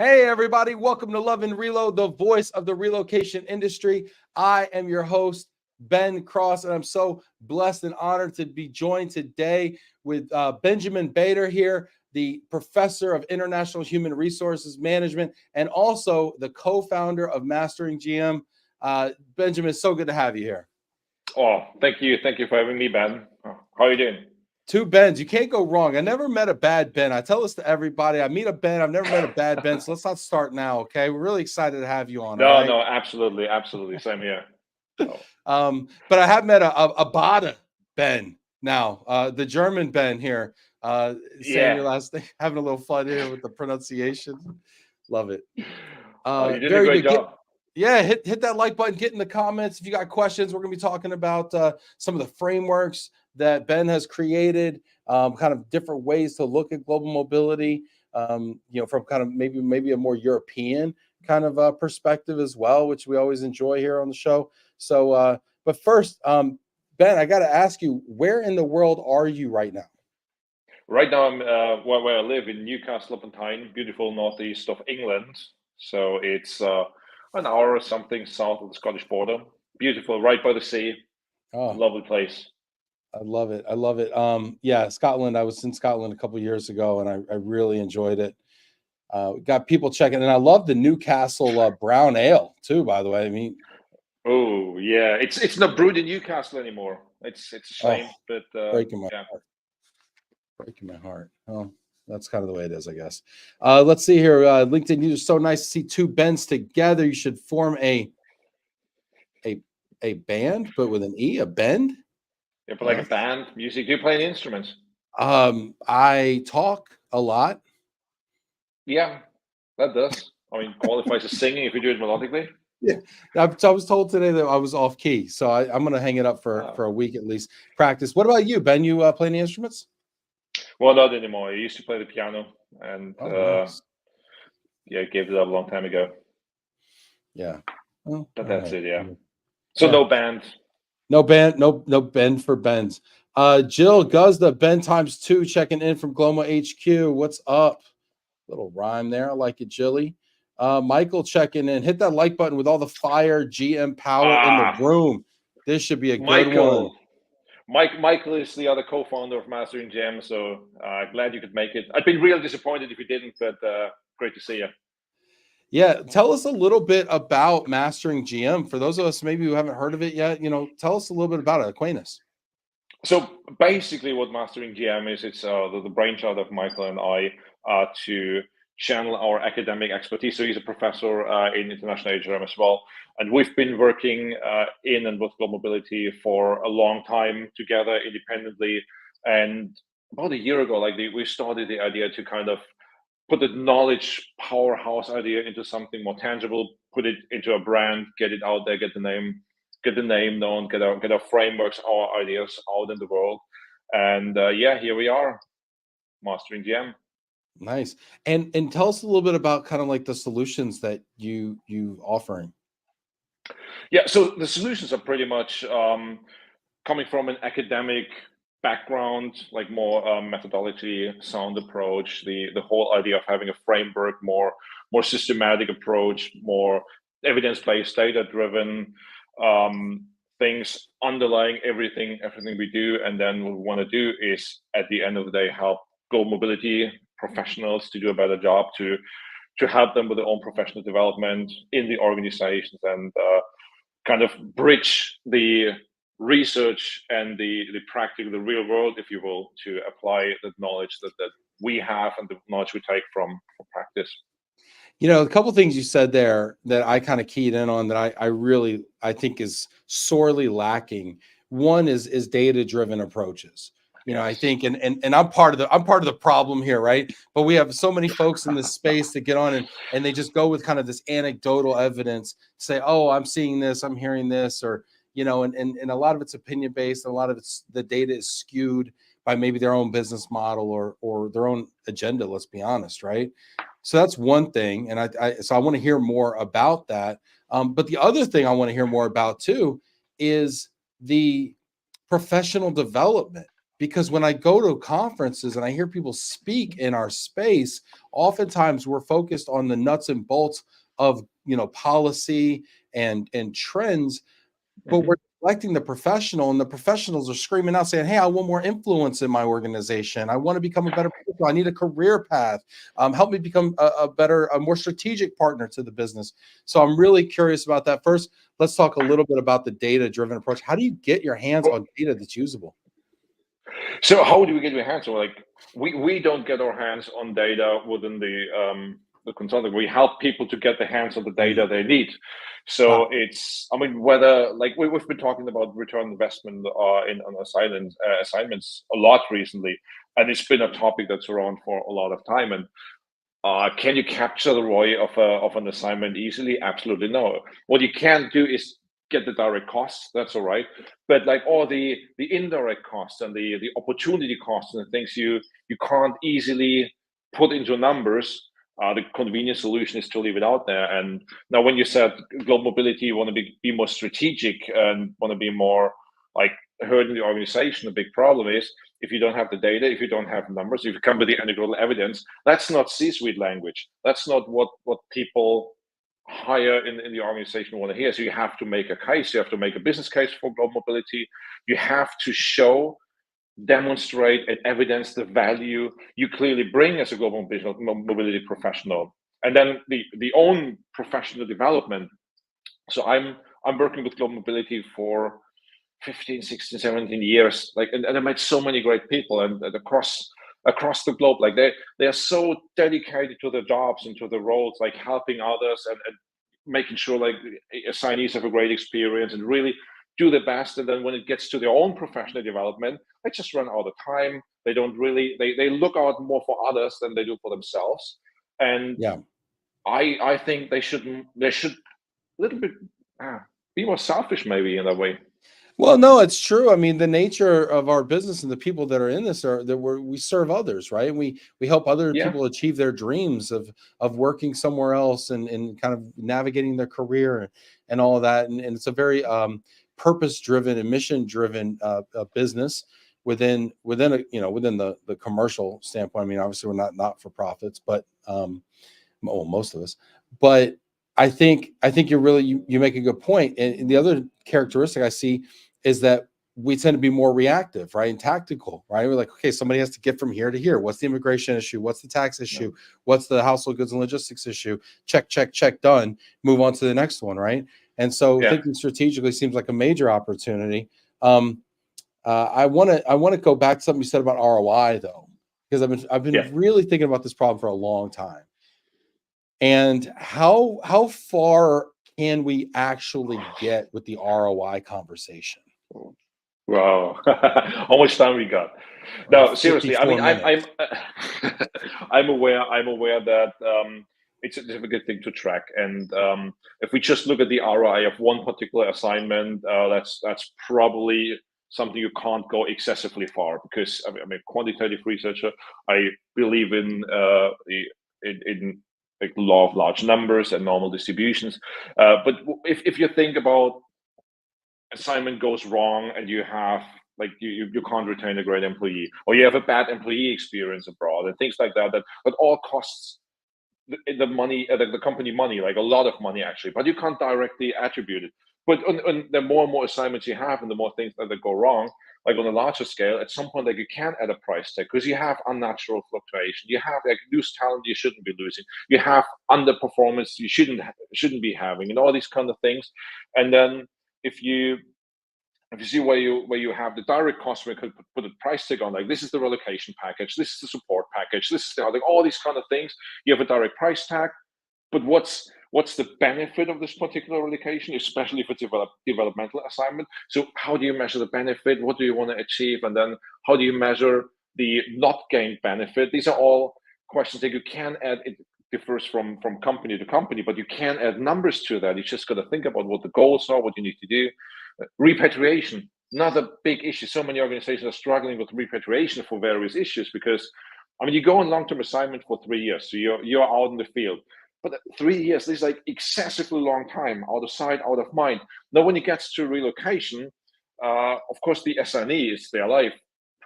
Hey, everybody. Welcome to Love and Reload, the voice of the relocation industry. I am your host, Ben Cross, and I'm so blessed and honored to be joined today with Benjamin Bader here, the professor of international human resources management and also the co-founder of MasteringGM. Benjamin, it's so good to have you here. Oh, thank you. Thank you for having me, Ben. How are you doing? Two Bens. You can't go wrong. I never met a bad Ben. I tell this to everybody. I meet a Ben. I've never met a bad Ben. So let's not start now, okay? We're really excited to have you on, all right? No, absolutely. Absolutely. Same here. But I have met a Bada Ben now, the German Ben here, saying your last name, having a little fun here with the pronunciation. Love it. You did a great job. Hit that like button, get in the comments. If you got questions, we're going to be talking about some of the frameworks that Ben has created, kind of different ways to look at global mobility, from kind of maybe a more European kind of perspective as well, which we always enjoy here on the show. So, but first, Ben, I got to ask you, where in the world are you right now? Right now, I'm where I live in Newcastle upon Tyne, beautiful northeast of England. So it's an hour or something south of the Scottish border. Beautiful, right by the sea. Oh, lovely place. I love it. I love it. Scotland. I was in Scotland a couple of years ago, and I really enjoyed it. Got people checking, and I love the Newcastle brown ale too. By the way, I mean, oh yeah, it's not brewed in Newcastle anymore. It's a shame, but breaking my heart. Breaking my heart. Oh, that's kind of the way it is, I guess. Let's see here. LinkedIn, you're so nice to see two Bens together. You should form a band, but with an E, a bend. Yeah, but like a band, music. Do you play any instruments? I talk a lot. Yeah, that does. I mean, qualifies as singing if you do it melodically. Yeah, I was told today that I was off key, so I'm going to hang it up for a week at least. Practice. What about you, Ben? You play any instruments? Well, not anymore. I used to play the piano, and nice. I gave it up a long time ago. Yeah, well, but that's it. Yeah. So no band. No band. No bend for Bens. Jill Guzda, Ben ×2 checking in from Gloma HQ. What's up? Little rhyme there. I like it, Jilly. Michael checking in. Hit that like button with all the fire GM power in the room. This should be a good one. Michael is the other co-founder of MasteringGM, so glad you could make it. I'd been really disappointed if you didn't, but great to see you. Yeah, tell us a little bit about MasteringGM. For those of us maybe who haven't heard of it yet, tell us a little bit about it. Acquaint us. So basically what MasteringGM is, it's the brainchild of Michael and I to channel our academic expertise. So he's a professor in international HRM as well. And we've been working in and with global mobility for a long time together independently. And about a year ago, we started the idea to kind of put the knowledge powerhouse idea into something more tangible, put it into a brand, get it out there, get the name known, get our frameworks, our ideas out in the world. And here we are, MasteringGM. Nice. And tell us a little bit about kind of like the solutions that you offering. Yeah, so the solutions are pretty much coming from an academic background, like more methodology, sound approach, the whole idea of having a framework, more systematic approach, more evidence-based, data-driven things underlying everything we do. And then what we want to do is, at the end of the day, help global mobility professionals to do a better job, to help them with their own professional development in the organizations, and kind of bridge the research and the practical, the real world, if you will, to apply the knowledge that we have and the knowledge we take from practice. A couple of things you said there that I kind of keyed in on that I think is sorely lacking. One is data-driven approaches. I think, and I'm part of the problem here, right? But we have so many folks in this space that get on and they just go with kind of this anecdotal evidence, say, oh, I'm seeing this, I'm hearing this, or and a lot of it's opinion based, and a lot of it's the data is skewed by maybe their own business model or their own agenda. Let's be honest, right? So that's one thing, and so I want to hear more about that. But the other thing I want to hear more about too is the professional development because when I go to conferences and I hear people speak in our space, oftentimes we're focused on the nuts and bolts of, you know, policy and trends, but we're neglecting the professional, and the professionals are screaming out saying, hey, I want more influence in my organization. I want to become a better person. I need a career path. Help me become a more strategic partner to the business. So I'm really curious about that. First, let's talk a little bit about the data-driven approach. How do you get your hands on data that's usable? So how do we get our hands on, like, we don't get our hands on data within the consulting. We help people to get the hands on the data they need. So it's, I mean, whether, like, we've been talking about return on investment on assignments a lot recently, and it's been a topic that's around for a lot of time. And can you capture the ROI of an assignment easily? Absolutely no. What you can do is get the direct costs. That's all right, but like all the indirect costs and the opportunity costs and the things you can't easily put into numbers. The convenient solution is to leave it out there. And now, when you said global mobility, you want to be more strategic and want to be more like heard in the organization. The big problem is, if you don't have the data, if you don't have numbers, if you come with the anecdotal evidence, that's not C-suite language. That's not what people higher in the organization want to hear. So you have to make a case. You have to make a business case for global mobility. You have to show, demonstrate, and evidence the value you clearly bring as a global mobility professional. And then the own professional development. So I'm working with global mobility for 15, 16, 17 years, like, and I met so many great people, and across the globe, like they are so dedicated to their jobs and to their roles, like helping others and making sure like assignees have a great experience and really do the best. And then when it gets to their own professional development, they just run out of time. They don't really, they look out more for others than they do for themselves. And Yeah, I think they should a little bit be more selfish, maybe, in a way. well, no, it's true. I mean, the nature of our business and the people that are in this are that we serve others, right? We help other Yeah. people achieve their dreams of working somewhere else and kind of navigating their career and all of that. And it's a very purpose driven and mission driven business within a, you know, within the commercial standpoint. I mean, obviously we're not for profits, but well, most of us, but I think you make a good point. And the other characteristic I see is that we tend to be more reactive, right? And tactical, right? We're like, okay, somebody has to get from here to here. What's the immigration issue? What's the tax issue? What's the household goods and logistics issue? Check, check, check, done. Move on to the next one, right? And so thinking strategically seems like a major opportunity. I want to go back to something you said about ROI though, because I've been really thinking about this problem for a long time. And how far can we actually get with the ROI conversation? Wow, how much time we got? No, seriously. I mean, I'm I'm aware that it's a difficult thing to track, and if we just look at the ROI of one particular assignment, that's probably something you can't go excessively far, because I'm a quantitative researcher. I believe in like law of large numbers and normal distributions. But if you think about assignment goes wrong and you have like you can't retain a great employee, or you have a bad employee experience abroad and things like that all costs the money, the company money, like a lot of money actually, but you can't directly attribute it. But on the more and more assignments you have and the more things that go wrong, like on a larger scale, at some point, like, you can add a price tag, because you have unnatural fluctuation, you have like lose talent you shouldn't be losing, you have underperformance you shouldn't be having, and all these kind of things. And then if you see where you have the direct cost, where you could put a price tag on, like, this is the relocation package, this is the support package, this is like all these kind of things, you have a direct price tag. But what's the benefit of this particular relocation, especially if it's a developmental assignment? So how do you measure the benefit? What do you want to achieve? And then how do you measure the not gained benefit? These are all questions that you can add. It differs from company to company, but you can add numbers to that. You just got to think about what the goals are, what you need to do. Repatriation, another big issue. So many organizations are struggling with repatriation for various issues, because, I mean, you go on long-term assignment for 3 years, so you're out in the field. But 3 years, this is like excessively long time, out of sight, out of mind. Now, when it gets to relocation, of course, the assignee is their life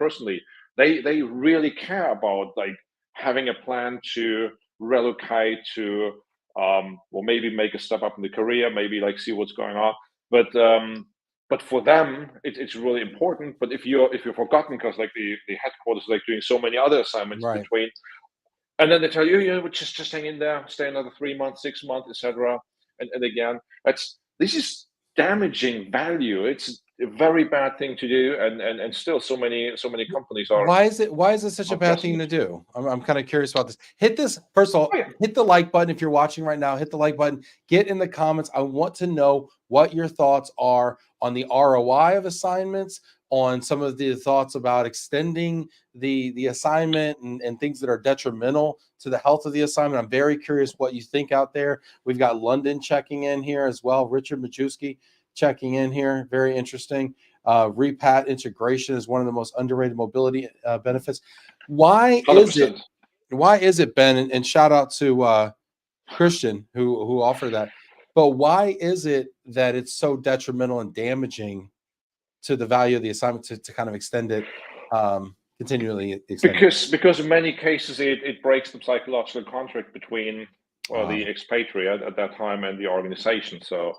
personally, they really care about like having a plan to relocate to or maybe make a step up in the career, maybe like see what's going on. But for them, it's really important. But if you're forgotten because like the headquarters is like doing so many other assignments Right. between, and then they tell you, yeah, just hang in there, stay another 3 months, 6 months, etc. And again, this is damaging value. It's a very bad thing to do, and still so many companies are Why is it such a bad addressing thing to it. do? I'm kind of curious about this. Hit this first of Oh all, yeah, hit the like button if you're watching right now. Hit the like button. Get in the comments. I want to know what your thoughts are on the ROI of assignments, on some of the thoughts about extending the assignment and things that are detrimental to the health of the assignment. I'm very curious what you think out there. We've got London checking in here as well. Richard Majewski checking in here. Very interesting. Repat integration is one of the most underrated mobility benefits. Why is it? 100%. Why is it, Ben? And shout out to Christian who offered that. But why is it that it's so detrimental and damaging to the value of the assignment to kind of extend it, continually extend it? Because in many cases it breaks the psychological contract between the Um, expatriate at that time and the organization. So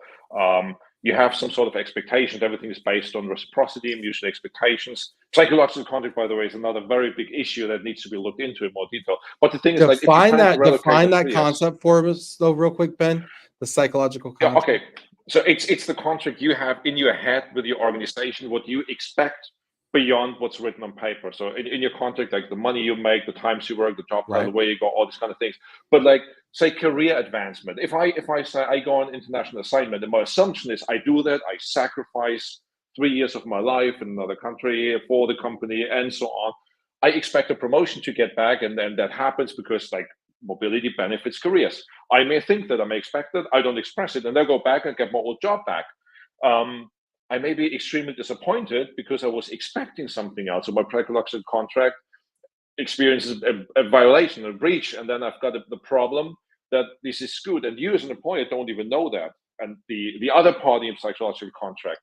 you have some sort of expectations. Everything is based on reciprocity, mutual expectations. Psychological contract, by the way, is another very big issue that needs to be looked into in more detail. But the thing is, like, if you plan to relocate, define that's that 3 years. concept for us though, real quick, Ben. The psychological Yeah, concept. okay. So it's the contract you have in your head with your organization, what you expect beyond what's written on paper. So in your contract, like the money you make, the times you work, the job title, Right. where you go, all these kind of things. But like say career advancement. If I say I go on international assignment, and my assumption is I do that, I sacrifice 3 years of my life in another country for the company and so on. I expect a promotion to get back, and then that happens because like mobility benefits careers. I may think that, I may expect that, I don't express it, and I go back and get my old job back. I may be extremely disappointed because I was expecting something else. So my psychological contract experiences a violation, a breach, and then I've got the problem that this is good, and you as an employer don't even know that. And the other party in psychological contract,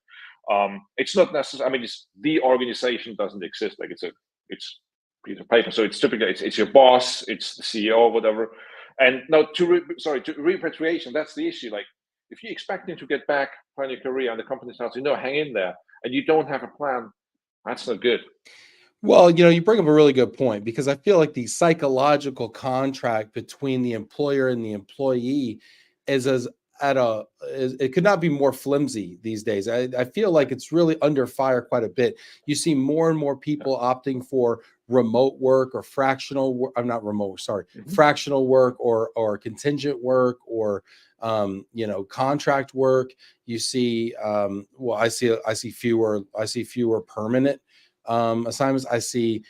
it's not necessary. I mean, the organization doesn't exist. Like it's piece of paper. So it's typically it's your boss, it's the CEO, or whatever. And now to repatriation, that's the issue. Like if you're expecting to get back from your career and the company tells you no, hang in there, and you don't have a plan, that's not good. Well, you bring up a really good point, because I feel like the psychological contract between the employer and the employee is it could not be more flimsy these days. I feel like it's really under fire quite a bit. You see more and more people opting for remote work or fractional work. I'm not remote, sorry, fractional work or contingent work or contract work. You see, well, I see fewer permanent assignments. I see,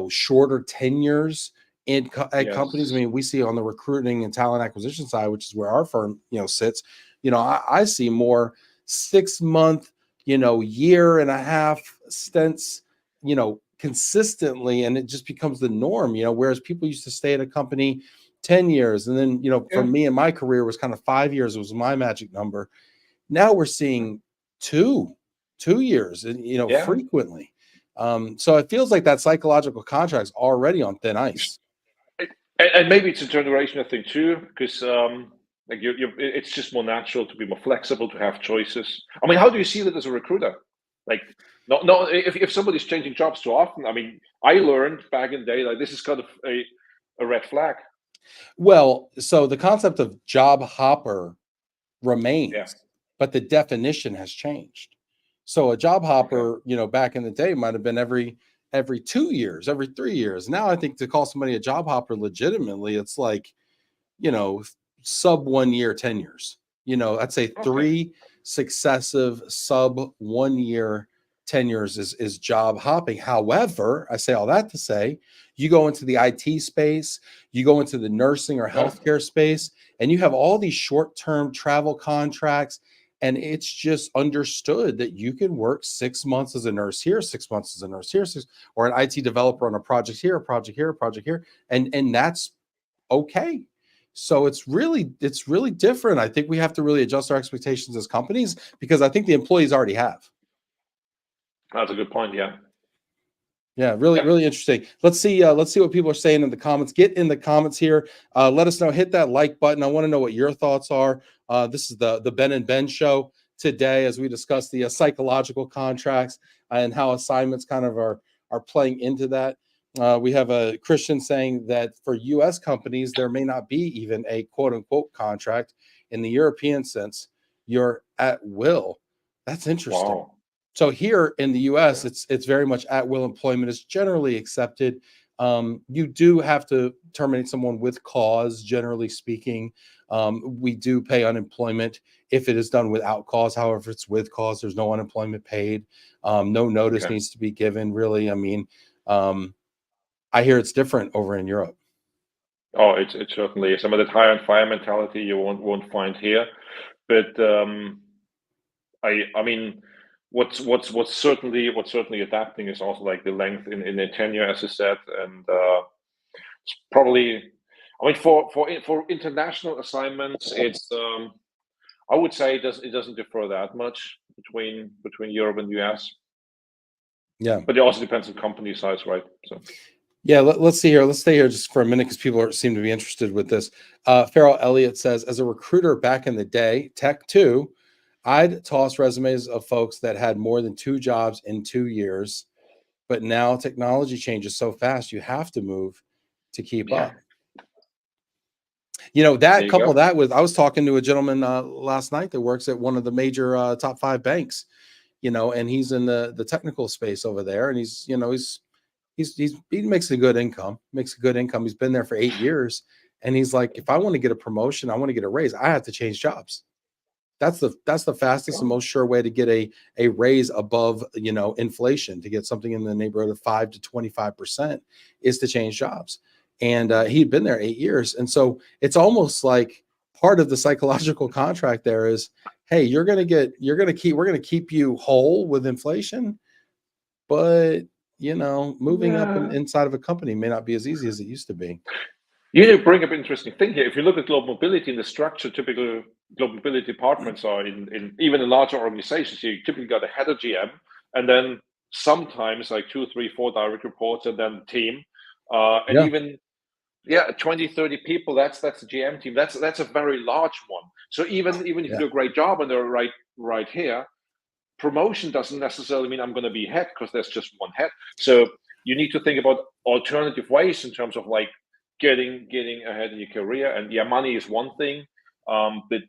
shorter tenures at companies. I Yes. mean, we see on the recruiting and talent acquisition side, which is where our firm, sits. I see more 6 month, year and a half stints, consistently, and it just becomes the norm. Whereas people used to stay at a company 10 years, and then, for Yeah. me in my career was kind of 5 years was my magic number. Now we're seeing two 2 years, and Yeah. frequently. So it feels like that psychological contract's already on thin ice. And maybe it's a generational thing too, because like it's just more natural to be more flexible, to have choices. I mean, how do you see that as a recruiter? Like, no, if somebody's changing jobs too often, I mean, I learned back in the day, like this is kind of a red flag. Well, so the concept of job hopper Yeah. remains, but the definition has changed. So a job Okay. hopper, back in the day might have been every 2 years, every 3 years. Now I think to call somebody a job hopper legitimately, it's like, you know, sub 1 year tenures. I'd say Okay. 3 successive sub 1 year tenures is job hopping. However, I say all that to say, you go into the IT space, you go into the nursing or Yeah. healthcare space, and you have all these short-term travel contracts. And it's just understood that you can work 6 months as a nurse here, 6 months as a nurse here, or an IT developer on a project here, a project here, a project here. And that's okay. So it's really different. I think we have to really adjust our expectations as companies, because I think the employees already have. That's a good point. Yeah. Yeah, really, Yeah. really interesting. Let's see what people are saying in the comments. Get in the comments here. Let us know. Hit that like button. I want to know what your thoughts are. This is the Ben and Ben show today, as we discuss the psychological contracts and how assignments kind of are playing into that. We have a Christian saying that for U.S. companies, there may not be even a quote unquote contract. In the European sense, you're at will. That's interesting. Wow. So here in the U.S., Yeah. it's very much at will employment is generally accepted. You do have to terminate someone with cause, generally speaking. We do pay unemployment if it is done without cause. However, if it's with cause, there's no unemployment paid. No notice Okay. needs to be given. Really, I mean, I hear it's different over in Europe. Oh, it certainly is. Some of that hire and fire mentality you won't find here, but I mean, what's certainly adapting is also like the length in the tenure, as you said, and it's probably, I mean, for international assignments, it's I would say it doesn't differ that much between Europe and US, Yeah. but it also depends on company size, right? So Yeah, let's see here. Let's stay here just for a minute because people seem to be interested with this. Farrell Elliott says, as a recruiter back in the day, tech too, I'd toss resumes of folks that had more than 2 jobs in 2 years. But now technology changes so fast, you have to move to keep yeah, up. You know, there that you couple go. that with, I was talking to a gentleman last night that works at one of the major top 5 banks, you know, and he's in the technical space over there. And he's, you know, he makes a good income, He's been there for 8 years. And he's like, if I want to get a promotion, I want to get a raise, I have to change jobs. That's the fastest and Oh, most sure way to get a raise above, you know, inflation, to get something in the neighborhood of 5 to 25% is to change jobs. And he'd been there 8 years. And so it's almost like part of the psychological contract there is, hey, we're going to keep you whole with inflation, but you know, moving up yeah. inside of a company may not be as easy as it used to be. You bring up an interesting thing here. If you look at global mobility in the structure, typical global mobility departments are in even in larger organizations. You typically got a head of GM, and then sometimes like 2, 3, 4 direct reports, and then the team, and Yeah. even yeah, 20, 30 people. That's the GM team. That's a very large one. So even if you Yeah. do a great job and they're right here, promotion doesn't necessarily mean I'm going to be head because there's just one head. So you need to think about alternative ways in terms of like getting ahead in your career. And yeah, money is one thing, but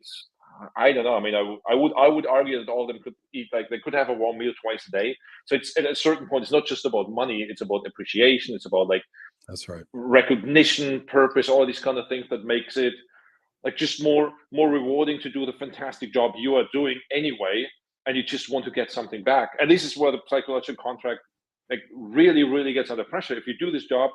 I don't know. I mean, I would argue that all of them could eat, like they could have a warm meal twice a day. So it's at a certain point, it's not just about money; it's about appreciation. It's about like That's right. recognition, purpose, all these kind of things that makes it like just more rewarding to do the fantastic job you are doing anyway, and you just want to get something back. And this is where the psychological contract like really gets under pressure. If you do this job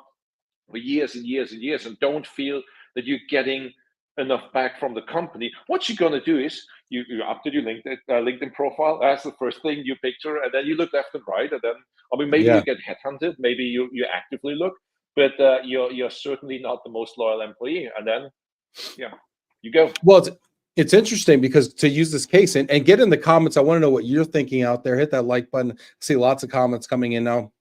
for years and years and years and don't feel that you're getting enough back from the company, what you're going to do is you update your LinkedIn profile. That's the first thing you picture, and then you look left and right, and then I mean maybe Yeah. you get headhunted, maybe you actively look, but you're certainly not the most loyal employee, and then yeah, you go. Well, it's interesting because to use this case and get in the comments, I want to know what you're thinking out there. Hit that like button. See lots of comments coming in now.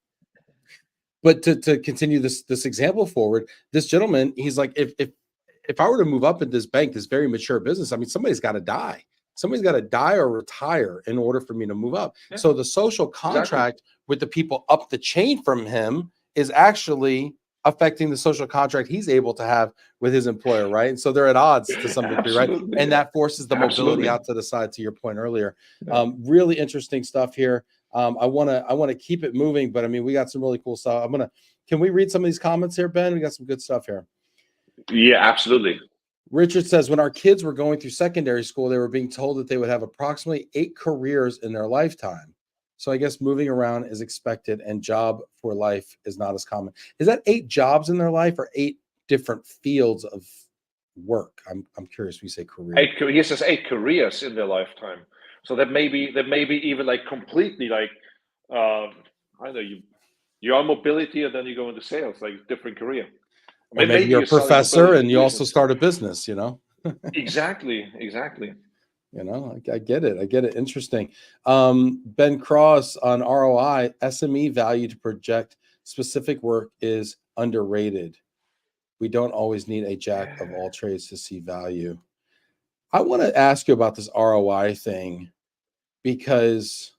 But to continue this example forward, this gentleman, he's like, if I were to move up in this bank, this very mature business, I mean, somebody's got to die. Somebody's got to die or retire in order for me to move up. Yeah, So the social exactly. contract with the people up the chain from him is actually affecting the social contract he's able to have with his employer, right? And so they're at odds to some degree, right? Absolutely. And that forces the mobility Absolutely. out to the side, to your point earlier. Yeah. Really interesting stuff here. I want to keep it moving, but I mean, we got some really cool stuff. Can we read some of these comments here, Ben? We got some good stuff here. Yeah, absolutely. Richard says, when our kids were going through secondary school, they were being told that they would have approximately 8 careers in their lifetime. So I guess moving around is expected and job for life is not as common. Is that 8 jobs in their life or 8 different fields of work? I'm curious when you say career. He says 8 careers in their lifetime. So that maybe even like completely like I don't know, you're on mobility and then you go into sales, like different career. I Or mean, maybe maybe you're a you're selling professor mobility and you also solutions. start a business, you know? Exactly. You know, I get it. I get it. Interesting. Ben Cross on ROI, SME value to project specific work is underrated. We don't always need a jack of all trades to see value. I want to ask you about this ROI thing, because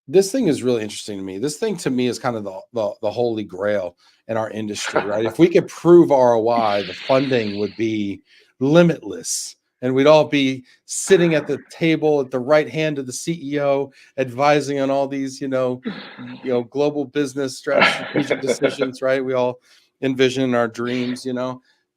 this thing is really interesting to me. This thing to me is kind of the holy grail in our industry, right? If we could prove ROI, the funding would be limitless, and we'd all be sitting at the table at the right hand of the CEO, advising on all these, global business strategic decisions, right? We all envision in our dreams,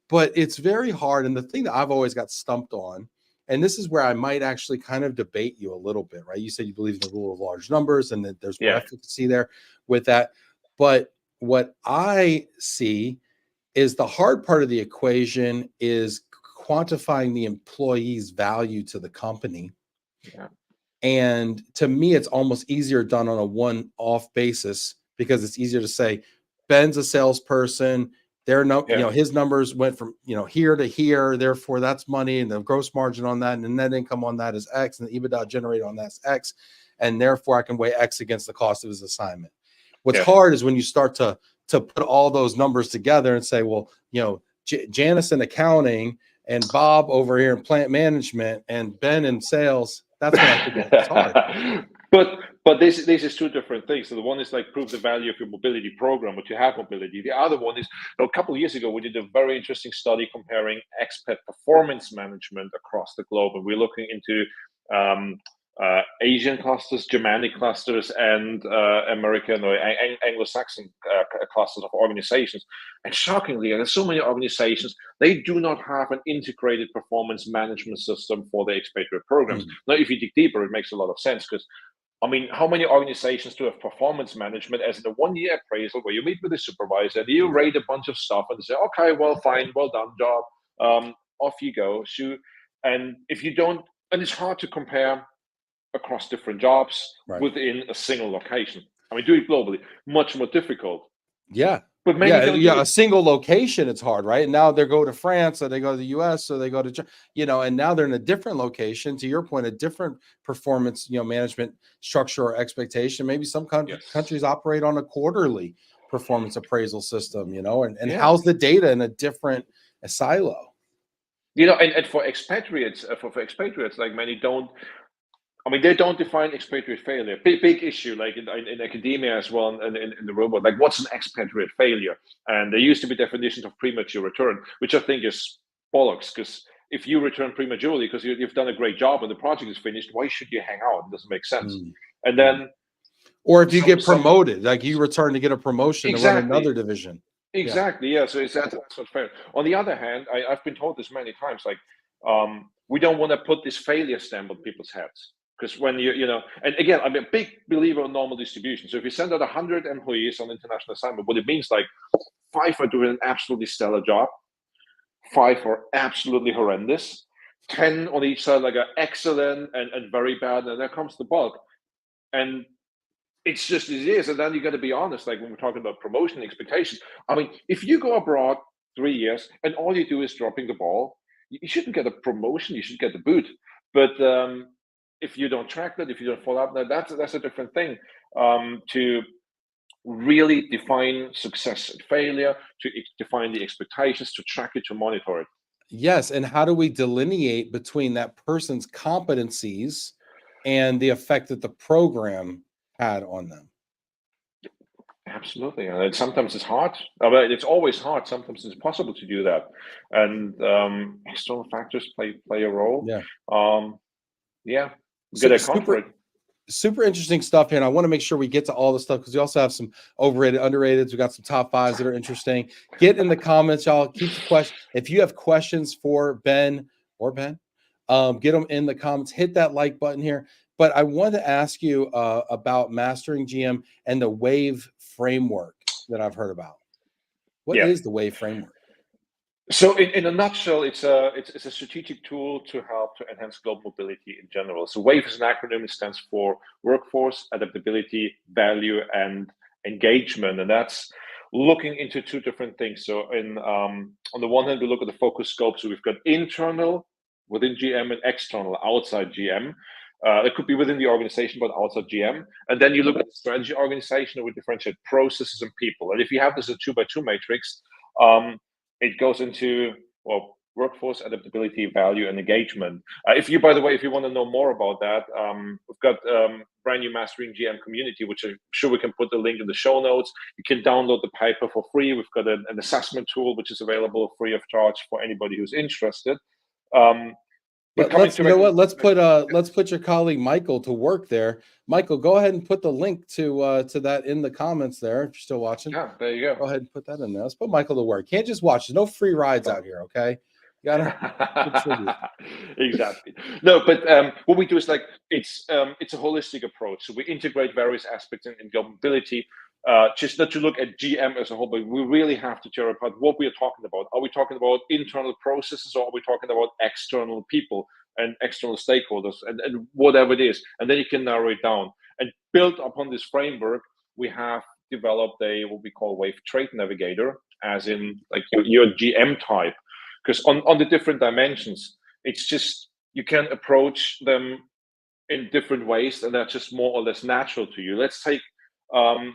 but it's very hard. And the thing that I've always got stumped on, and this is where I might actually kind of debate you a little bit, right? You said you believe in the rule of large numbers and that there's more efficacy there with that. But what I see is the hard part of the equation is quantifying the employee's value to the company. Yeah. And to me, it's almost easier done on a one-off basis, because it's easier to say, Ben's a salesperson. His numbers went from, here to here. Therefore, that's money, and the gross margin on that and the net income on that is X, and the EBITDA generated on that's X. And therefore, I can weigh X against the cost of his assignment. What's hard is when you start to put all those numbers together and say, well, Janice in accounting and Bob over here in plant management and Ben in sales. That's when I think it's hard. But this is two different things. So the one is like prove the value of your mobility program, but you have mobility. The other one is, a couple of years ago, we did a very interesting study comparing expat performance management across the globe, and we're looking into Asian clusters, Germanic clusters, and American or Anglo-Saxon clusters of organizations. And shockingly, there's so many organizations, they do not have an integrated performance management system for their expatriate programs. Now, if you dig deeper, it makes a lot of sense, because how many organizations do have performance management as in a one-year appraisal where you meet with the supervisor, and you rate a bunch of stuff and say, okay, well, fine, well done, job, off you go, shoot. And if you don't, and it's hard to compare across different jobs within a single location. Do it globally, much more difficult. Yeah. But many a single location, it's hard, right? And now they go to France, or they go to the US, or they go to, and now they're in a different location. To your point, a different performance, management structure or expectation. Maybe some countries operate on a quarterly performance appraisal system, and house the data in a different silo. And for expatriates, like many don't. They don't define expatriate failure. Big issue, like in academia as well, and in the robot. Like, what's an expatriate failure? And there used to be definitions of premature return, which I think is bollocks. Because if you return prematurely because you've done a great job and the project is finished, why should you hang out? It doesn't make sense. And then, or if you get promoted, like you return to get a promotion to run another division. Exactly. Yeah. So that's not fair. On the other hand, I've been told this many times. Like, we don't want to put this failure stamp on people's heads. Because when and again, I'm a big believer in normal distribution. So if you send out 100 employees on international assignment, what it means, like 5 are doing an absolutely stellar job, 5 are absolutely horrendous, 10 on each side like are excellent and very bad, and there comes the bulk. And it's just as it is. And then you got to be honest, like when we're talking about promotion expectations. If you go abroad 3 years and all you do is dropping the ball, you shouldn't get a promotion. You should get the boot. But if you don't track that, if you don't follow up, that's a different thing. To really define success and failure, to define the expectations, to track it, to monitor it. Yes, and how do we delineate between that person's competencies and the effect that the program had on them? Absolutely, and sometimes it's hard. It's always hard. Sometimes it's impossible to do that, and external factors play a role. Yeah. Super interesting stuff here. And I want to make sure we get to all the stuff, because we also have some overrated, underrated. We got some top 5s that are interesting. Get in the comments, y'all. Keep the question. If you have questions for Ben, get them in the comments. Hit that like button here. But I want to ask you about MasteringGM and the WAVE framework that I've heard about. What is the WAVE framework? So in a nutshell, it's a strategic tool to help to enhance global mobility in general. So WAVE is an acronym. It stands for Workforce, Adaptability, Value, and Engagement. And that's looking into 2 different things. So on the one hand, we look at the focus scope. So we've got internal within GM and external outside GM. It could be within the organization, but outside GM. And then you look at the strategy organization, we differentiate processes and people. And if you have this as a 2x2 matrix, it goes into, well, workforce, adaptability, value, and engagement. If you, by the way, if you want to know more about that, we've got brand new Mastering GM community, which I'm sure we can put the link in the show notes. You can download the paper for free. We've got an assessment tool, which is available free of charge for anybody who's interested. But let's, you know what? Let's put your colleague Michael to work there. Michael, go ahead and put the link to that in the comments there. If you're still watching, yeah, there you go. Go ahead and put that in there. Let's put Michael to work. Can't just watch. There's no free rides out here. Okay, you gotta contribute. Exactly. No, but what we do is like it's a holistic approach. So we integrate various aspects in global mobility. Just not to look at GM as a whole, but we really have to tear apart what we are talking about. Are we talking about internal processes, or are we talking about external people and external stakeholders, and whatever it is? And then you can narrow it down. And built upon this framework, we have developed what we call Wave Trait Navigator, as in like your GM type. Because on the different dimensions, it's just you can approach them in different ways, and that's just more or less natural to you. Let's take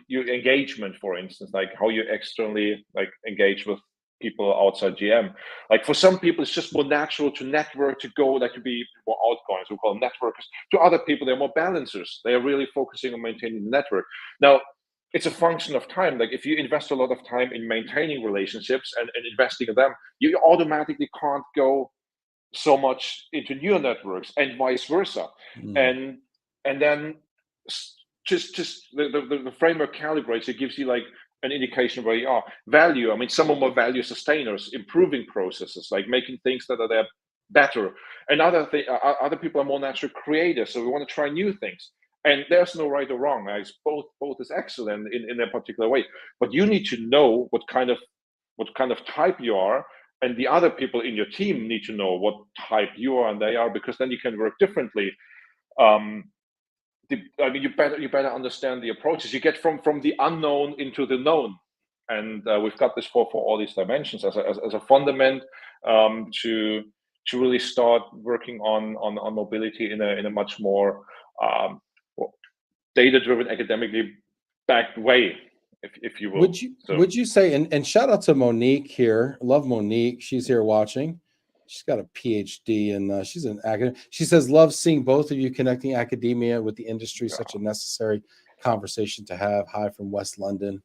your engagement, for instance, like how you externally like engage with people outside GM. Like for some people, it's just more natural to network, to go, like to be more outgoing. So we call them networkers. To other people, they're more balancers. They are really focusing on maintaining the network. Now, it's a function of time. Like if you invest a lot of time in maintaining relationships and investing in them, you automatically can't go so much into new networks, and vice versa. And then just the framework calibrates. It gives you like an indication where you are. Value. I mean, some are more value sustainers, improving processes, like making things that are there better. And other people are more natural creators. So we want to try new things. And there's no right or wrong. Right? Both is excellent in a particular way. But you need to know what kind of type you are, and the other people in your team need to know what type you are and they are, because then you can work differently. I mean, you better understand the approaches. You get from the unknown into the known, and we've got this for all these dimensions as a fundament to really start working on mobility in a much more data-driven, academically backed way, if you will. Would you say, and shout out to Monique here, love Monique, she's here watching. She's got a PhD and she's an academic. She says, love seeing both of you connecting academia with the industry, such a necessary conversation to have. Hi from West London.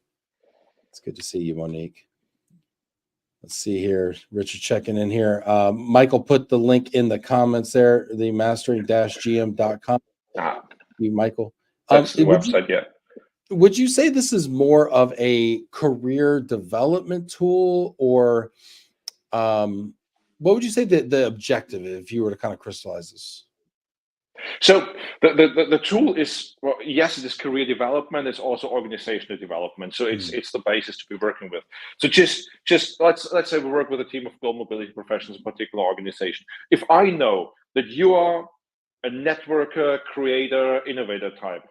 It's good to see you, Monique. Let's see here. Richard checking in here. Michael put the link in the comments there, the mastering-gm.com. You, Michael. That's the website, yeah. Would you say this is more of a career development tool, or what would you say the objective, if you were to kind of crystallize this? So the tool is, well, yes, it is career development. It's also organizational development. So it's the basis to be working with. So just let's say we work with a team of global mobility professionals in a particular organization. If I know that you are a networker, creator, innovator type,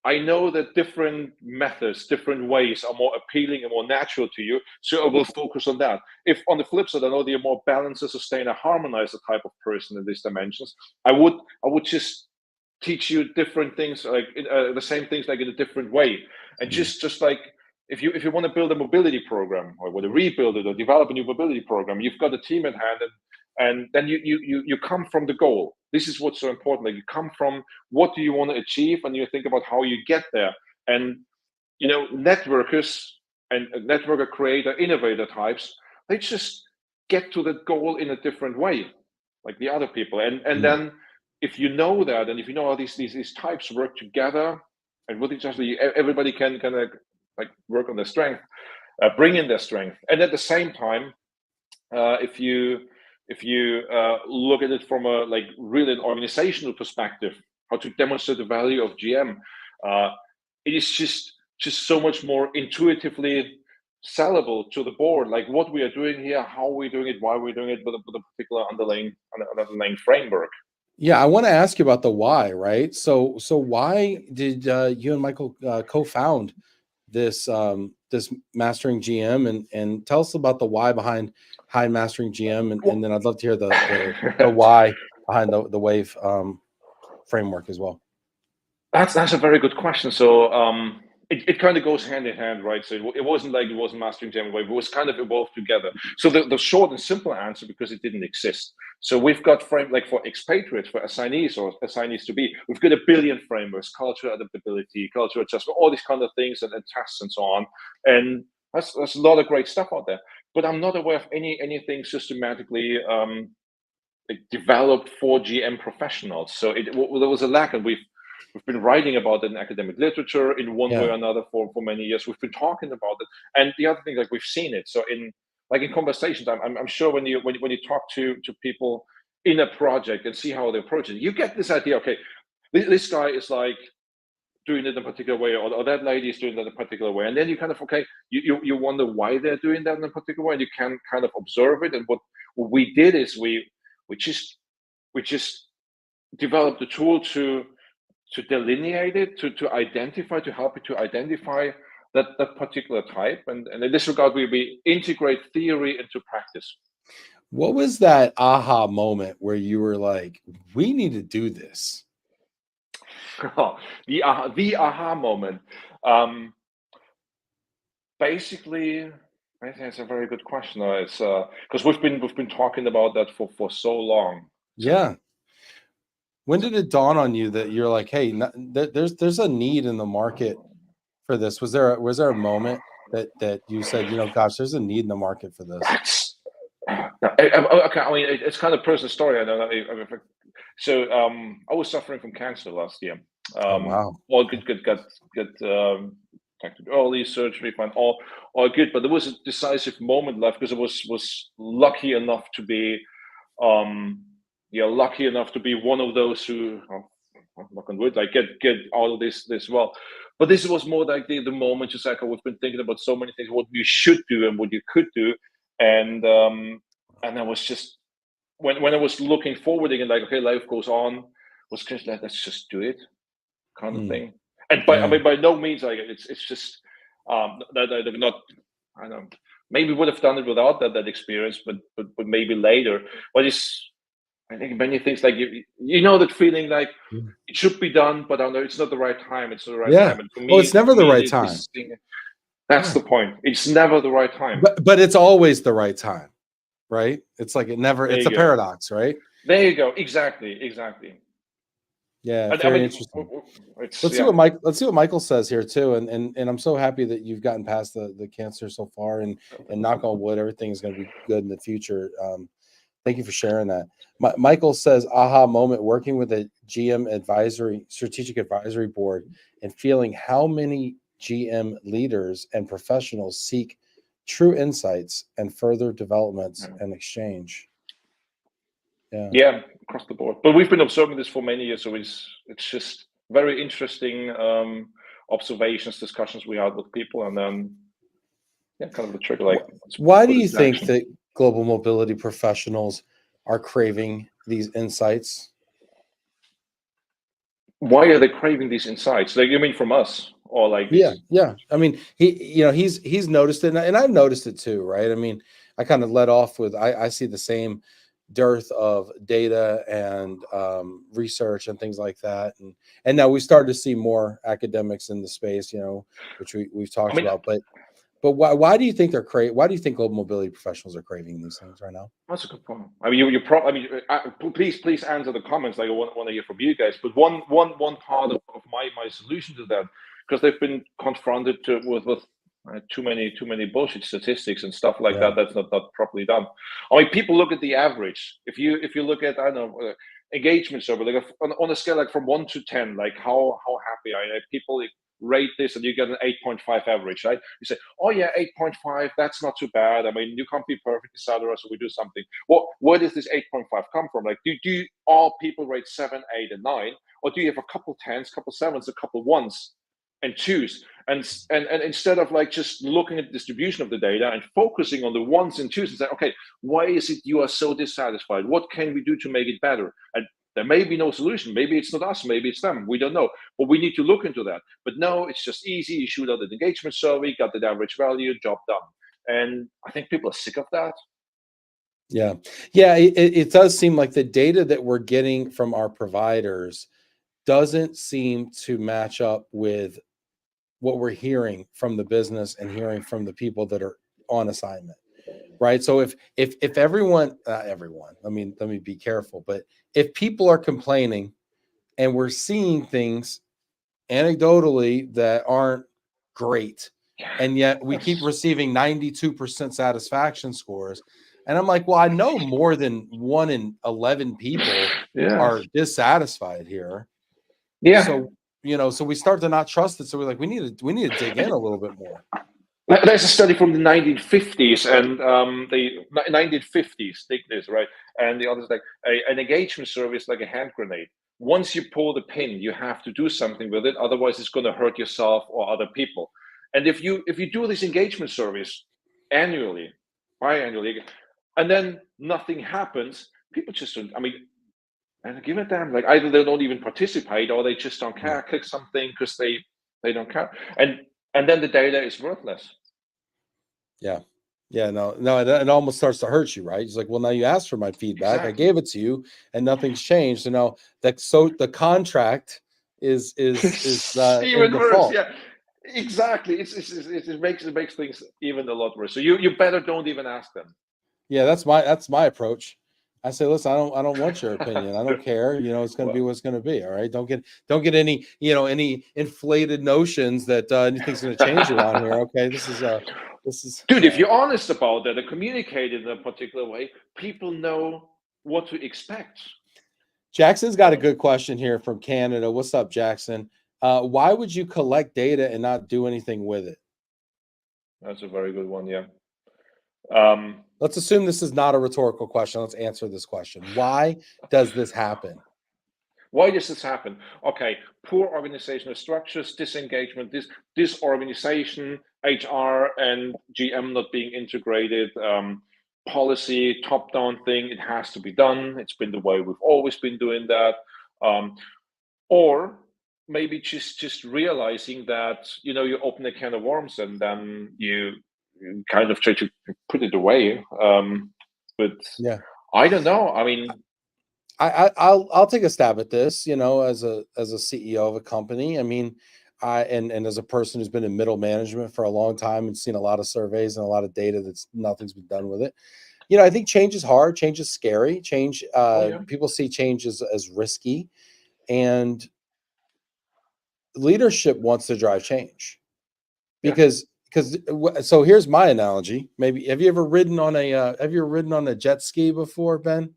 I know that different methods, different ways are more appealing and more natural to you, so I will focus on that. If on the flip side, I know that you're more balancer, sustainer, harmonizer type of person in these dimensions, I would just teach you different things, like the same things, like in a different way. And just like if you want to build a mobility program, or want to rebuild it or develop a new mobility program, you've got a team at hand, and then you come from the goal. This is what's so important. Like you come from what do you want to achieve, and you think about how you get there. And you know, networkers and networker, creator, innovator types, they just get to the goal in a different way, like the other people. And then if you know that, and if you know how these types work together and with each other, everybody can kind of like work on their strength, bring in their strength. And at the same time, if you look at it from a like really an organizational perspective, how to demonstrate the value of GM, it is just so much more intuitively sellable to the board, like what we are doing here, how we're doing it, why we're doing it, with a particular underlying framework. Yeah, I want to ask you about the why, right? So why did you and Michael co-found this this Mastering GM, and tell us about the why behind Mastering GM, and then I'd love to hear the why behind the Wave framework as well? That's a very good question. So it kind of goes hand in hand, right? So it wasn't like it wasn't MasteringGM Wave, it was kind of evolved together. So the short and simple answer, because it didn't exist. So we've got like for expatriates, for assignees or assignees to be, we've got a billion frameworks, cultural adaptability, cultural adjustment, all these kind of things and tests and so on. And that's a lot of great stuff out there. But I'm not aware of anything systematically developed for GM professionals. So there was a lack, and we've been writing about it in academic literature in one way or another for many years. We've been talking about it, and the other thing, like we've seen it. So in conversations, I'm sure when you talk to people in a project and see how they approach it, you get this idea. Okay, this guy is like doing it in a particular way, or that lady is doing that in a particular way, and then you kind of you wonder why they're doing that in a particular way, and you can kind of observe it. And what we did is we just developed a tool to delineate it, to identify, to help you to identify that particular type. And in this regard, we integrate theory into practice. What was that aha moment where you were like, we need to do this? The aha moment. Basically, I think it's a very good question. It's because we've been talking about that for so long. Yeah. When did it dawn on you that you're like, hey, there's a need in the market for this? Was there a moment that you said, gosh, there's a need in the market for this? Okay, I mean, it's kind of personal story. I don't know. So I was suffering from cancer last year. Oh, wow. All good, early surgery, fine, all good. But there was a decisive moment left because I was lucky enough to be lucky enough to be one of those who, knock on wood, like get out of this well. But this was more like the moment, just like we've been thinking about so many things, what you should do and what you could do, and I was just when I was looking forward again, like, okay, life goes on, was just like, let's just do it, kind of thing. And I mean, by no means, like it's just that I've not, I don't know, maybe would have done it without that experience, but maybe later. But I think many things, like you know that feeling like it should be done, but I know it's not the right time. It's not the right time. And for me, it's never the right time. That's the point. It's never the right time. But it's always the right time, right? It's like it's a paradox, right? There you go. Exactly. Yeah, very interesting. Let's see what Michael says here too. And I'm so happy that you've gotten past the cancer so far, and knock on wood, everything is going to be good in the future. Thank you for sharing that. Michael says, aha moment, working with a GM strategic advisory board and feeling how many GM leaders and professionals seek true insights and further developments and exchange. Yeah, across the board. But we've been observing this for many years, so it's just very interesting observations, discussions we had with people, and then kind of the trigger. Like, why do you think that global mobility professionals are craving these insights? Why are they craving these insights? Like, you mean from us, or like these? Yeah. I mean, he's noticed it, and I've noticed it too, right? I mean, I kind of led off with I see the same dearth of data and research and things like that, and now we started to see more academics in the space, which we've talked about, but why do you think why do you think global mobility professionals are craving these things right now? That's a good point. I mean, please answer the comments. Like, I want to hear from you guys. But one part of my solution to that, because they've been confronted with too many bullshit statistics and stuff like that. That's not properly done. I mean, people look at the average. If you look at, I don't know, engagement survey, like on a scale like from 1 to 10, like how happy are you? People rate this and you get an 8.5 average, right? You say, oh yeah, 8.5, that's not too bad. I mean, you can't be perfect, etc. So we do something. Where does this 8.5 come from? Like, do all people rate 7, 8, and 9, or do you have a couple 10s, couple 7s, a couple 1s, and 2s? And instead of like just looking at the distribution of the data and focusing on the 1s and 2s and say, okay, why is it you are so dissatisfied? What can we do to make it better? And there may be no solution. Maybe it's not us. Maybe it's them. We don't know. But we need to look into that. But no, it's just easy. You shoot out an engagement survey, got the average value, job done. And I think people are sick of that. Yeah. It does seem like the data that we're getting from our providers doesn't seem to match up with what we're hearing from the business and hearing from the people that are on assignment, right? So if everyone, let me be careful, but if people are complaining and we're seeing things anecdotally that aren't great, and yet we keep receiving 92% satisfaction scores, and I'm like, well, I know more than 1 in 11 people are dissatisfied here. So so we start to not trust it. So we're like, we need to dig in a little bit more. There's a study from the 1950s, and the 1950s, take this, right? And the other's like an engagement survey is like a hand grenade. Once you pull the pin, you have to do something with it. Otherwise, it's going to hurt yourself or other people. And if you do these engagement surveys annually, biannually, and then nothing happens, people just don't. I mean, and give it them. Like either they don't even participate or they just don't care. Click something because they don't care. And then the data is worthless. Yeah. No, it almost starts to hurt you, right? It's like, well, now you asked for my feedback. Exactly. I gave it to you and nothing's changed. So now the contract is even worse. Yeah, exactly. It makes things even a lot worse. So you better don't even ask them. Yeah, that's my approach. I say, listen, I don't want your opinion. I don't care. It's going to be what's going to be. All right. Don't get any, any inflated notions that anything's going to change around here. Okay. This is dude, if you're honest about that and communicate in a particular way, people know what to expect. Jackson's got a good question here from Canada. What's up, Jackson? Why would you collect data and not do anything with it? That's a very good one. Yeah. Let's assume this is not a rhetorical question. Let's answer this question. Why does this happen? Why does this happen? Okay, poor organizational structures, disengagement, disorganization, HR and GM not being integrated, policy, top-down thing. It has to be done. It's been the way we've always been doing that. Or maybe just realizing that you open a can of worms and then you kind of try to put it away. But yeah, I don't know. I mean, I'll take a stab at this. As a CEO of a company. I mean, and as a person who's been in middle management for a long time and seen a lot of surveys and a lot of data that's nothing's been done with it. I think change is hard. Change is scary. Change. People see change as risky, and leadership wants to drive change because so here's my analogy. Maybe have you ever ridden on a jet ski before, Ben?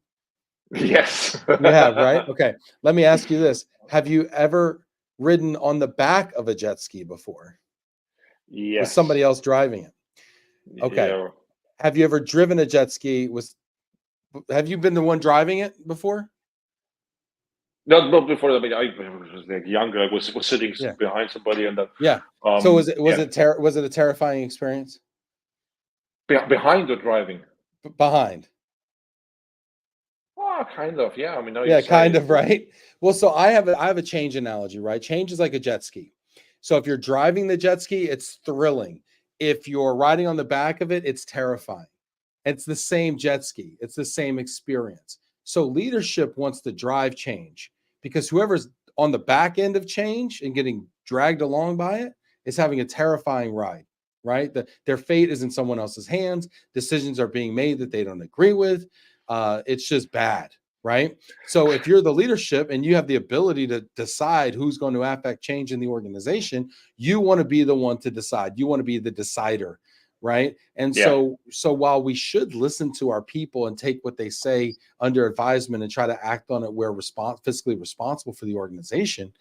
Yes. You have, right? Okay. Let me ask you this. Have you ever ridden on the back of a jet ski before? Yes. With somebody else driving it? Okay. Yeah. Have you ever driven a jet ski have you been the one driving it before? Not before that, but I was like younger. I was sitting behind somebody, and then So was it a terrifying experience? Behind or driving? Behind. Oh, kind of. Yeah. I mean, kind of, right? Well, so I have a change analogy, right? Change is like a jet ski. So if you're driving the jet ski, it's thrilling. If you're riding on the back of it, it's terrifying. It's the same jet ski. It's the same experience. So leadership wants to drive change because whoever's on the back end of change and getting dragged along by it is having a terrifying ride, right? Their fate is in someone else's hands. Decisions are being made that they don't agree with. It's just bad, right? So if you're the leadership and you have the ability to decide who's going to affect change in the organization, you want to be the one to decide. You want to be the decider, right? And so while we should listen to our people and take what they say under advisement and try to act on it where fiscally responsible for the organization,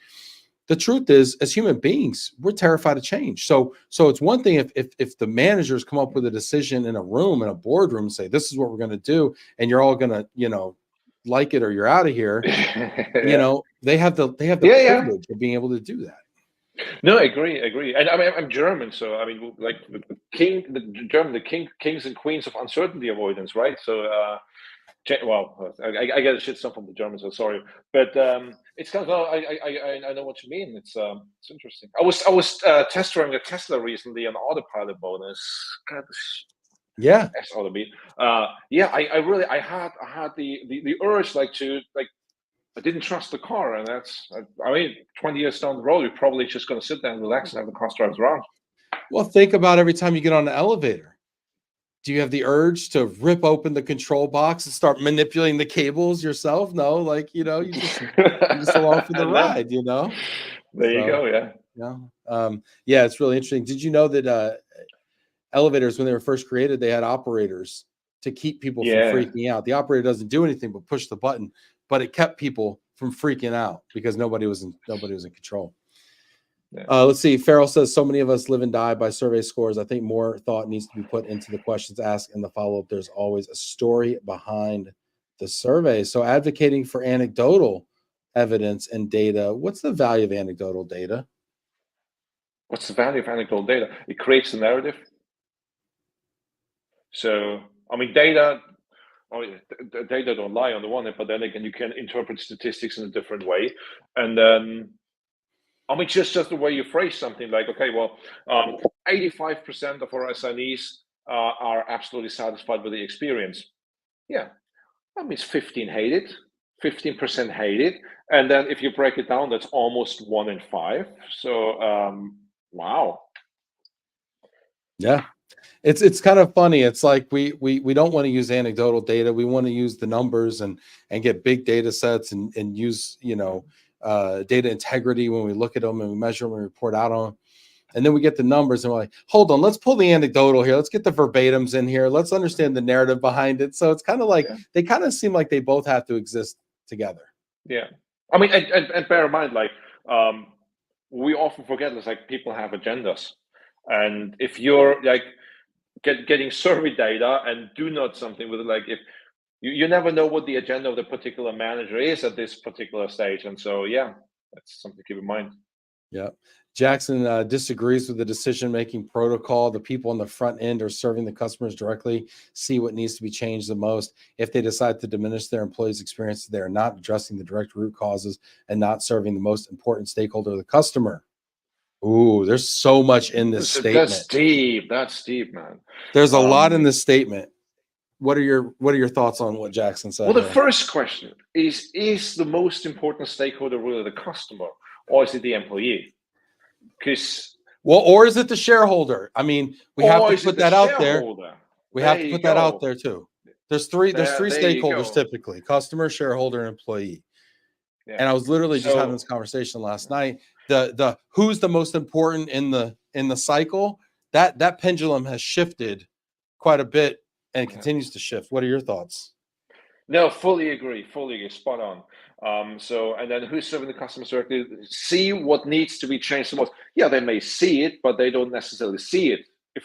the truth is, as human beings, we're terrified of change. So it's one thing if the managers come up with a decision in a boardroom, and say this is what we're going to do, and you're all going to like it or you're out of here. They have the privilege of being able to do that. No, I agree. And I mean, I'm German, so I mean, like the kings and queens of uncertainty avoidance, right? So, I get a shit stuff from the Germans, so sorry, but it's kind of I know what you mean. It's interesting. I was test driving a Tesla recently on autopilot bonus. God, yeah, that's all I mean. I had the urge to I didn't trust the car, and that's, I mean, 20 years down the road, you're probably just going to sit there and relax and have the car drive around. Well, think about every time you get on an elevator. Do you have the urge to rip open the control box and start manipulating the cables yourself? No, like, you just along for the ride, There you go. Yeah, it's really interesting. Did you know that elevators, when they were first created, they had operators to keep people from freaking out? The operator doesn't do anything but push the button, but it kept people from freaking out because nobody was in control. Let's see. Farrell says, so many of us live and die by survey scores. I think more thought needs to be put into the questions asked and the follow-up. There's always a story behind the survey. So advocating for anecdotal evidence and data. What's the value of anecdotal data? What's the value of anecdotal data? It creates a narrative. So, I mean, data don't lie on the one hand, but then again, you can interpret statistics in a different way. And then, I mean, just the way you phrase something, like, okay, well, 85% of our SMEs are absolutely satisfied with the experience. Yeah, that means 15 hate it, 15% hate it. And then if you break it down, that's almost 1 in 5. So, wow. Yeah. It's kind of funny. It's like we don't want to use anecdotal data. We want to use the numbers and get big data sets and use, data integrity when we look at them and we measure them and report out on them. And then we get the numbers and we're like, hold on, let's pull the anecdotal here. Let's get the verbatims in here. Let's understand the narrative behind it. So it's kind of like, they kind of seem like they both have to exist together. Yeah. I mean, and bear in mind, like, we often forget, it's like people have agendas. And if you're like getting survey data and do not something with it, like, if you never know what the agenda of the particular manager is at this particular stage. And so, yeah, that's something to keep in mind. Yeah. Jackson disagrees with the decision-making protocol. The people on the front end are serving the customers directly, see what needs to be changed the most. If they decide to diminish their employees' experience, they are not addressing the direct root causes and not serving the most important stakeholder, the customer. Ooh, there's so much in this statement. That's deep, man. There's a lot in this statement. What are your thoughts on what Jackson said? Well, the first question is the most important stakeholder really the customer, or is it the employee? Or is it the shareholder? I mean, we have to put that out there. We have to put that out there too. There's three stakeholders typically: customer, shareholder, and employee. Yeah. And I was literally just having this conversation last night. The who's the most important in the cycle, that pendulum has shifted quite a bit and continues to shift. What are your thoughts? No, fully agree, spot on. And then who's serving the customers directly, see what needs to be changed the most. Yeah, they may see it, but they don't necessarily see it.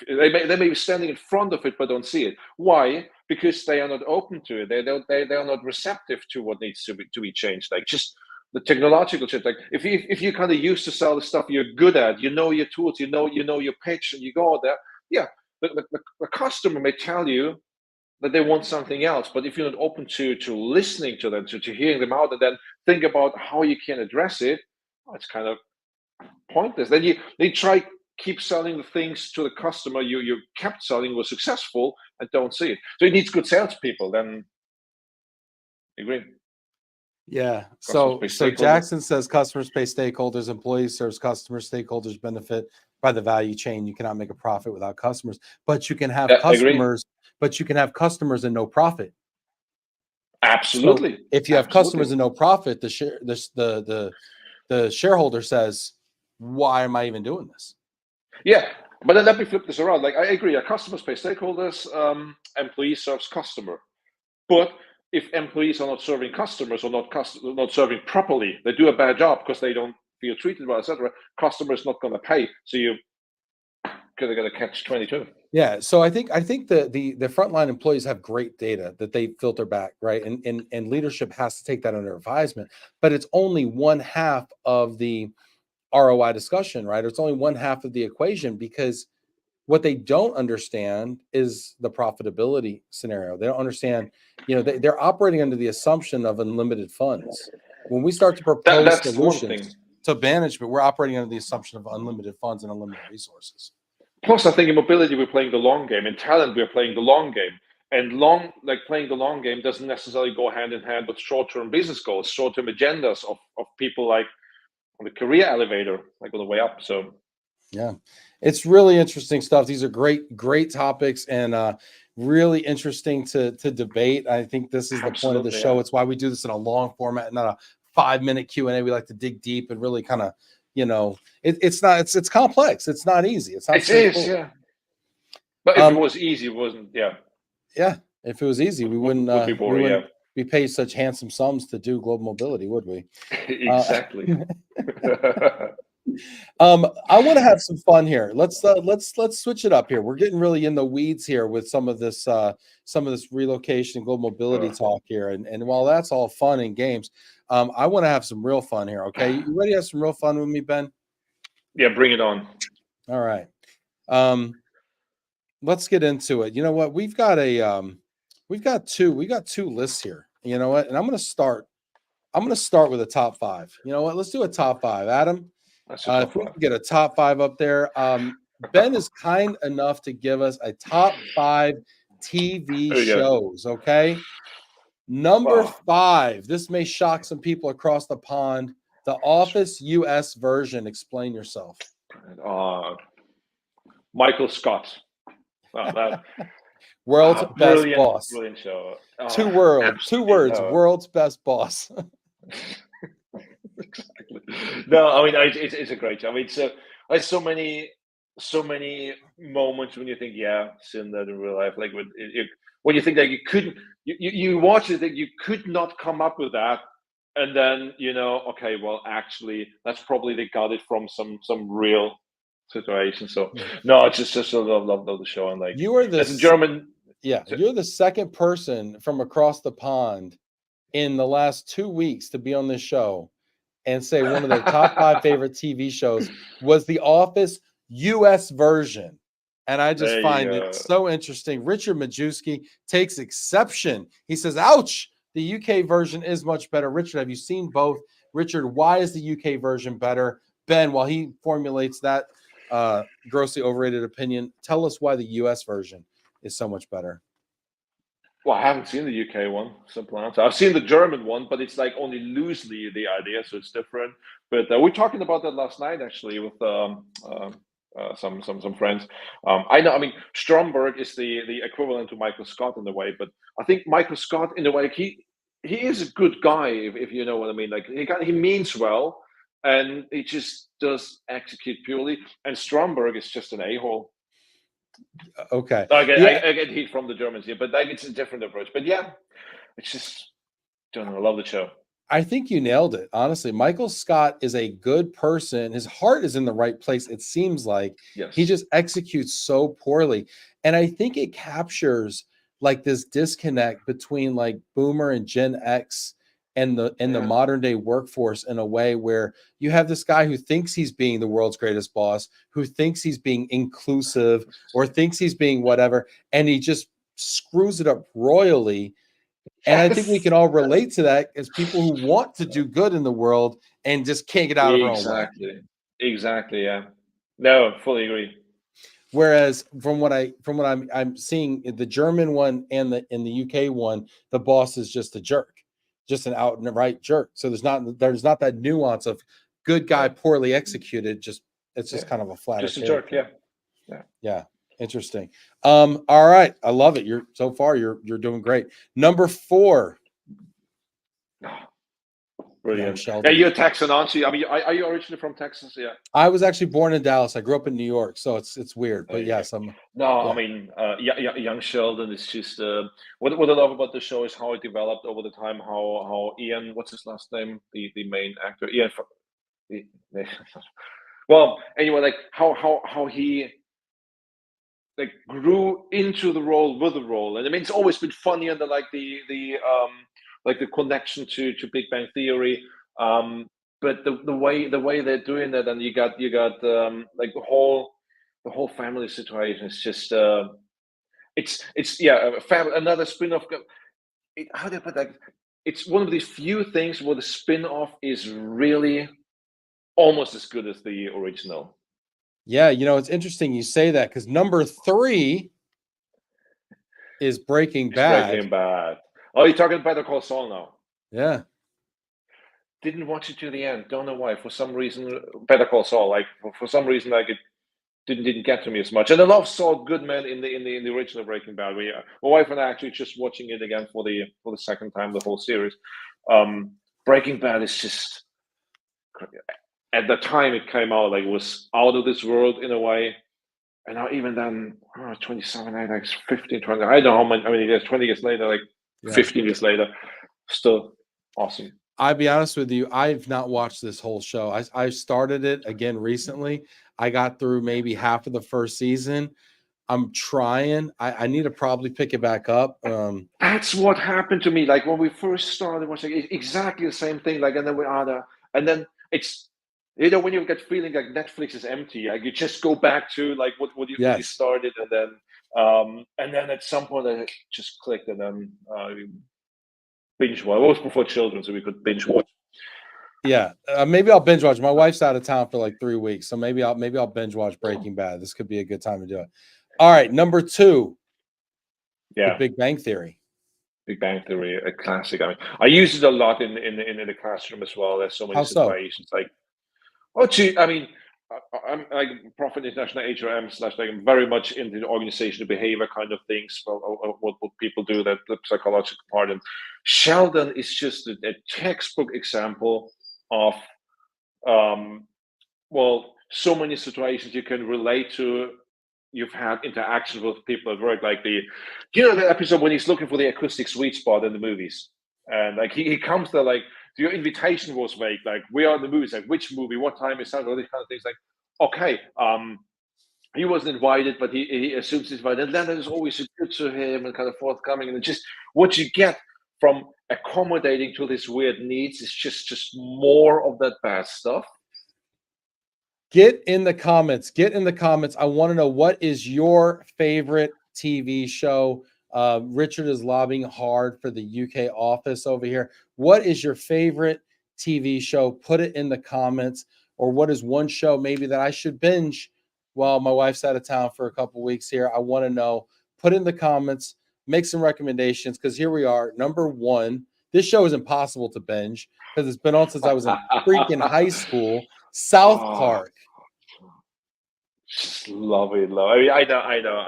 They may be standing in front of it, but don't see it. Why? Because they are not open to it. They are not receptive to what needs to be changed. Like, just the technological shit. Like, if you kind of used to sell the stuff you're good at, you know your tools, you know your pitch, and you go out there. Yeah, the customer may tell you that they want something else, but if you're not open to listening to them, to hearing them out, and then think about how you can address it, it's kind of pointless. Then they try keep selling the things to the customer you kept selling, was successful, and don't see it. So it needs good salespeople. Then agree. Yeah. So Jackson says customers pay stakeholders, employees serves customers, stakeholders benefit by the value chain. You cannot make a profit without customers, but you can have customers. But you can have customers and no profit. Absolutely. So if you have customers and no profit, the shareholder says, "Why am I even doing this?" Yeah, but then let me flip this around. Like, I agree. Customers pay stakeholders. Employees serves customer. But if employees are not serving customers or not serving properly, they do a bad job because they don't feel treated well, etc. Customer is not going to pay. So you're going to catch 22. Yeah, so I think the frontline employees have great data that they filter back, right? And leadership has to take that under advisement, but it's only one half of the ROI discussion, right? It's only one half of the equation, because what they don't understand is the profitability scenario. They don't understand, they're operating under the assumption of unlimited funds. When we start to propose solutions to management, we're operating under the assumption of unlimited funds and unlimited resources. Plus, I think in mobility, we're playing the long game. In talent, we're playing the long game. And playing the long game doesn't necessarily go hand in hand with short-term business goals, short-term agendas of people like on the career elevator, like on the way up. So yeah, it's really interesting stuff. These are great topics, and really interesting to debate. I think this is the point of the absolutely, show. yeah. It's why we do this in a long format, not a 5-minute Q&A. We like to dig deep and really kind of, it's complex. It's not easy. It's not It is, straightforward. yeah. But if it Um, was easy, it wasn't. Yeah, yeah, if it was easy, we would be boring. Yeah, be paid such handsome sums to do global mobility, would we? exactly. I want to have some fun here. Let's switch it up here. We're getting really in the weeds here with some of this relocation, global mobility talk here. And while that's all fun and games, I want to have some real fun here. Okay, you ready to have some real fun with me, Ben? Yeah, bring it on. All right. Let's get into it. You know what? We've got two lists here. You know what? And I'm going to start with a top 5. You know what? Let's do a top 5. Adam, That's a tough if we one. can get a top 5 up there. Ben is kind enough to give us a top 5 TV There you go. shows. Okay. Number Wow. 5. This may shock some people across the pond. The Office US version. Explain yourself. Michael Scott. That World's best brilliant, boss. brilliant show. Two words. World's best boss. Exactly. No, I mean it's a great show. I mean, there's so many moments when you think, yeah, seen that in real life. Like when you think that you couldn't, you watch it, that you could not come up with that, and then okay, well, actually, that's probably they got it from some real situation. So no, it's just a love the show, and like You are as a German. you're the second person from across the pond in the last 2 weeks to be on this show and say one of their top 5 favorite TV shows was The Office US version. And I just There you find it go. so interesting. Richard Majewski takes exception. He says, ouch, the UK version is much better. Richard, have you seen both? Richard, why is the UK version better? Ben, while he formulates that grossly overrated opinion, tell us why the US version is so much better. Well, I haven't seen the UK one. Simple answer. I've seen the German one, but it's like only loosely the idea, so it's different. But we're talking about that last night actually with some friends. I know. I mean, Stromberg is the equivalent to Michael Scott in a way, but I think Michael Scott in a way he is a good guy if you know what I mean. Like he means well, and he just does execute purely. And Stromberg is just an a-hole. Okay. I get heat from the Germans here, but like it's a different approach. But yeah, it's just I love the show. I think you nailed it. Honestly, Michael Scott is a good person. His heart is in the right place. It seems like Yes. he just executes so poorly. And I think it captures like this disconnect between like Boomer and Gen X and the modern day workforce in a way where you have this guy who thinks he's being the world's greatest boss, who thinks he's being inclusive or thinks he's being whatever, and he just screws it up royally. And I think we can all relate to that as people who want to do good in the world and just can't get out of our own way. Exactly. Yeah. No, fully agree. Whereas from what I'm seeing in the German one and in the UK one, the boss is just a jerk, just an out and right jerk. So there's not that nuance of good guy poorly executed. It's just kind of a flat. Just a jerk. Yeah. Interesting. All right. I love it. You're doing great. Number 4. Brilliant. Yeah, you're Texan, aren't you? I mean, are you originally from Texas? Yeah. I was actually born in Dallas. I grew up in New York, so it's weird. But yes, I'm. No, yeah. I mean, young Sheldon is just what I love about the show is how it developed over the time. How Ian, what's his last name? The main actor, Ian. Well, anyway, like how he like grew into the role with the role, and I mean, it's always been funny under like the connection to Big Bang Theory, but the way they're doing that, and you got like the whole family situation is just it's another spin-off. How do I put that? It's one of these few things where the spin-off is really almost as good as the original. Yeah, it's interesting you say that because number 3 is Breaking It's Bad. Breaking Bad. Oh, you're talking Better Call Saul now. Yeah. Didn't watch it to the end. Don't know why. For some reason, Better Call Saul. Like for some reason, like it didn't get to me as much. And I love Saul Goodman in the original Breaking Bad. My wife and I actually just watching it again for the second time, the whole series. Breaking Bad is just, at the time it came out, like it was out of this world in a way. And now even then, 27, like 15, 20, I don't know how many years, 20 years later, like 15 years later, still awesome. I'll be honest with you, I've not watched this whole show. I started it again recently. I got through maybe half of the first season. I'm trying. I need to probably pick it back up. That's what happened to me. Like when we first started watching, exactly the same thing. Like, and then we are there, and then it's, when you get feeling like Netflix is empty, like you just go back to like what you started, and then at some point it just clicked, and then binge watch. It was before children, so we could binge watch. Yeah, maybe I'll binge watch. My wife's out of town for like 3 weeks, so maybe I'll binge watch Breaking Bad. This could be a good time to do it. All right, number 2. Yeah, The Big Bang Theory. Big Bang Theory, a classic. I mean, I use it a lot in the classroom as well. There's so many situations. Like, I mean, I'm like Profit International HRM / like I'm very much into the organizational behavior kind of things. What people do, that the psychological part. And Sheldon is just a textbook example of so many situations you can relate to. You've had interactions with people at work, like the episode when he's looking for the acoustic sweet spot in the movies, and like he comes there like, your invitation was vague, like we are in the movies, like which movie, what time is that, all these kind of things. Like, okay, he wasn't invited, but he assumes he's invited, and then there's always a good to him and kind of forthcoming, and just what you get from accommodating to these weird needs is just more of that bad stuff. Get in the comments. I want to know, what is your favorite TV show? Richard is lobbying hard for the UK office over here. What is your favorite TV show? Put it in the comments. Or what is one show maybe that I should binge while my wife's out of town for a couple weeks here? I want to know. Put in the comments. Make some recommendations, because here we are. Number 1. This show is impossible to binge because it's been on since I was in freaking high school. South Park. Just love it. I mean, I know.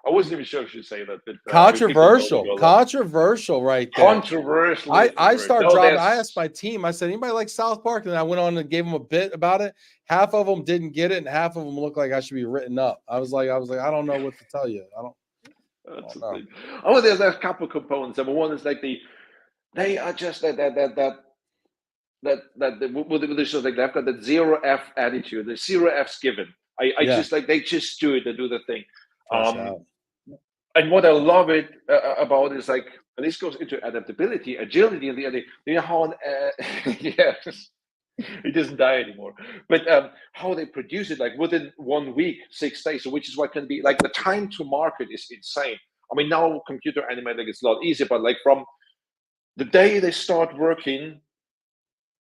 I wasn't even sure if you say that. But, controversial right there. Controversial. I start dropping. I asked my team, I said, anybody like South Park? And I went on and gave them a bit about it. Half of them didn't get it, and half of them looked like I should be written up. I was like, I don't know what to tell you. I don't know. Oh, there's a couple of components. Number one is like they are just that like they've got that 0 F attitude. The 0 F's given. I just like, they just do it. They do the thing. And what I love it about is like, and this goes into adaptability, agility, and the how he doesn't die anymore. But how they produce it, like within 1 week, 6 days, so which is what can be like the time to market is insane. I mean, now computer animating is a lot easier, but like from the day they start working,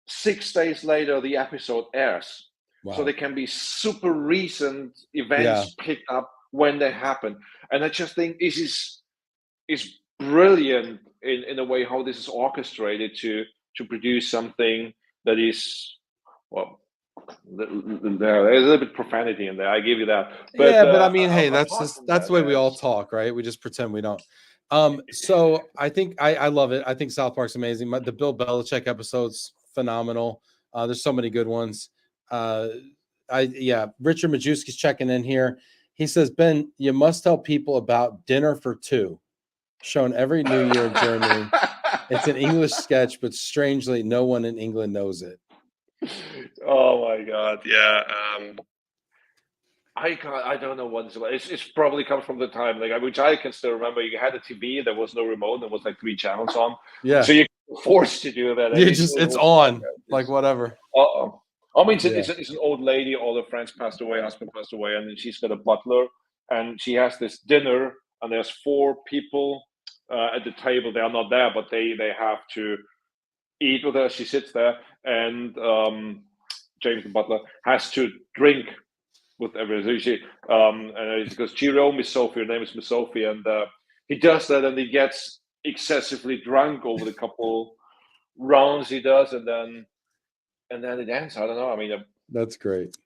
6 days later the episode airs. Wow. So they can be super recent events picked up when they happen. And I just think this is brilliant in a way how this is orchestrated to produce something that is, well, there's a little bit profanity in there. I give you that. But, but I mean, hey, that's the way we all talk, right? We just pretend we don't. So I think I love it. I think South Park's amazing. The Bill Belichick episode's phenomenal. There's so many good ones. Richard Majewski's checking in here. He says, Ben, you must tell people about Dinner for Two, shown every New Year in Germany. It's an English sketch, but strangely, no one in England knows it. Oh my God. Yeah. I don't know what it's about. It's probably comes from the time, like, which I can still remember. You had a TV, there was no remote, there was like 3 channels on. Yeah. So you're forced to do that. It's on, like whatever. I mean, it's an old lady. All her friends passed away, husband passed away, and then she's got a butler, and she has this dinner, and there's 4 people at the table. They are not there, but they have to eat with her. She sits there, and James the butler has to drink with everything. And because Jerome is Sophie, her name is Miss Sophie, and he does that, and he gets excessively drunk over the couple rounds he does, and then it ends. I don't know. I mean, That's great.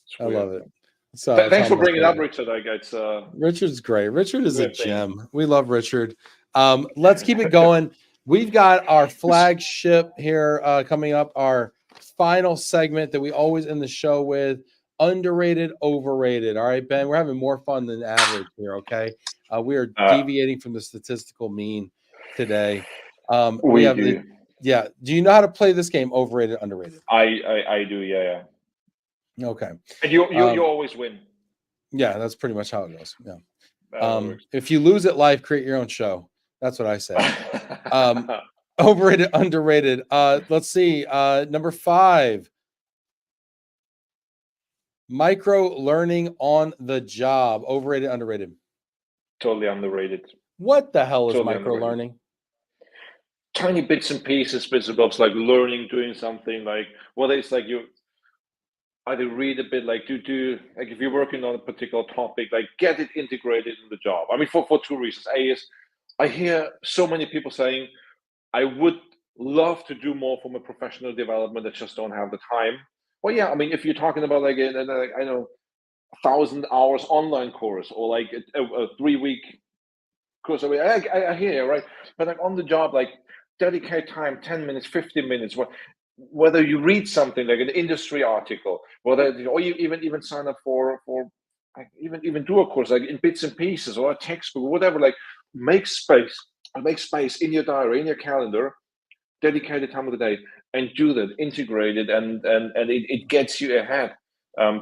it's I weird. love it. So Thanks for bringing it up, Richard. It's Richard's great. Richard is a weird thing. gem. We love Richard. Let's keep it going. We've got our flagship here coming up, our final segment that we always end the show with: underrated, overrated. All right, Ben, we're having more fun than average here. Okay, we are deviating from the statistical mean today. We have do. Yeah. Do you know how to play this game? Overrated, underrated. I do. Yeah. Okay. And you always win. Yeah, that's pretty much how it goes. Yeah. If you lose at life, create your own show. That's what I say. Overrated, underrated. Let's see. Number 5. Micro learning on the job. Overrated, underrated. Totally underrated. What the hell is micro learning? Tiny bits and pieces, bits and bobs, like learning, doing something, like whether it's like you either read a bit, like do like if you're working on a particular topic, like get it integrated in the job. I mean, for 2 reasons. A is I hear so many people saying, I would love to do more from a professional development, I just don't have the time. Well, yeah, I mean, if you're talking about like I know 1,000 hours online course, or like a 3-week course, I mean, I hear you, right? But like on the job, like dedicate time, 10 minutes, 15 minutes, whether you read something like an industry article, whether, or you even sign up for like even do a course like in bits and pieces, or a textbook, or whatever. Like make space in your diary, in your calendar, dedicated time of the day, and do that, integrate it, and it gets you ahead.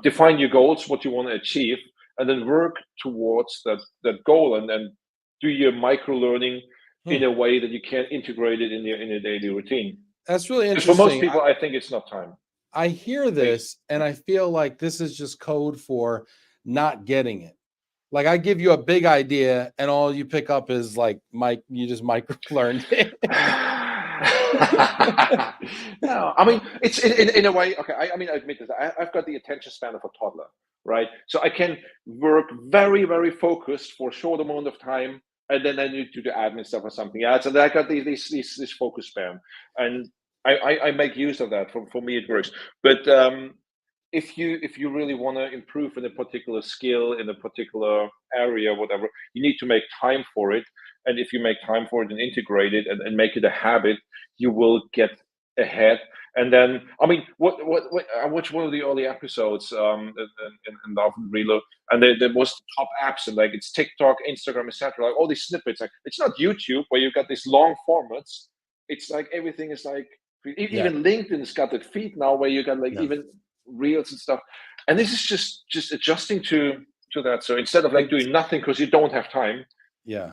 Define your goals, what you want to achieve, and then work towards that goal, and then do your micro learning in a way that you can integrate it in your daily routine. That's really interesting. For most people, I think it's not time. I hear this and I feel like this is just code for not getting it. Like I give you a big idea and all you pick up is like you just micro learned it. No, I mean, it's in a way, okay, I mean, I admit this, I've got the attention span of a toddler, right? So I can work very, very focused for a short amount of time, and then I need to do the admin stuff or something else. And I got this focus span, and I make use of that. For me, it works. But if you really want to improve in a particular skill, in a particular area, whatever, you need to make time for it. And if you make time for it and integrate it and make it a habit, you will get ahead. And then, I mean, what I watched one of the early episodes in LOVE+RELO, and there was the top apps, and like it's TikTok, Instagram, etc. Like all these snippets. Like it's not YouTube where you've got these long formats. It's like everything is like even LinkedIn's got that feed now where you got like even reels and stuff. And this is just adjusting to that. So instead of like doing nothing because you don't have time,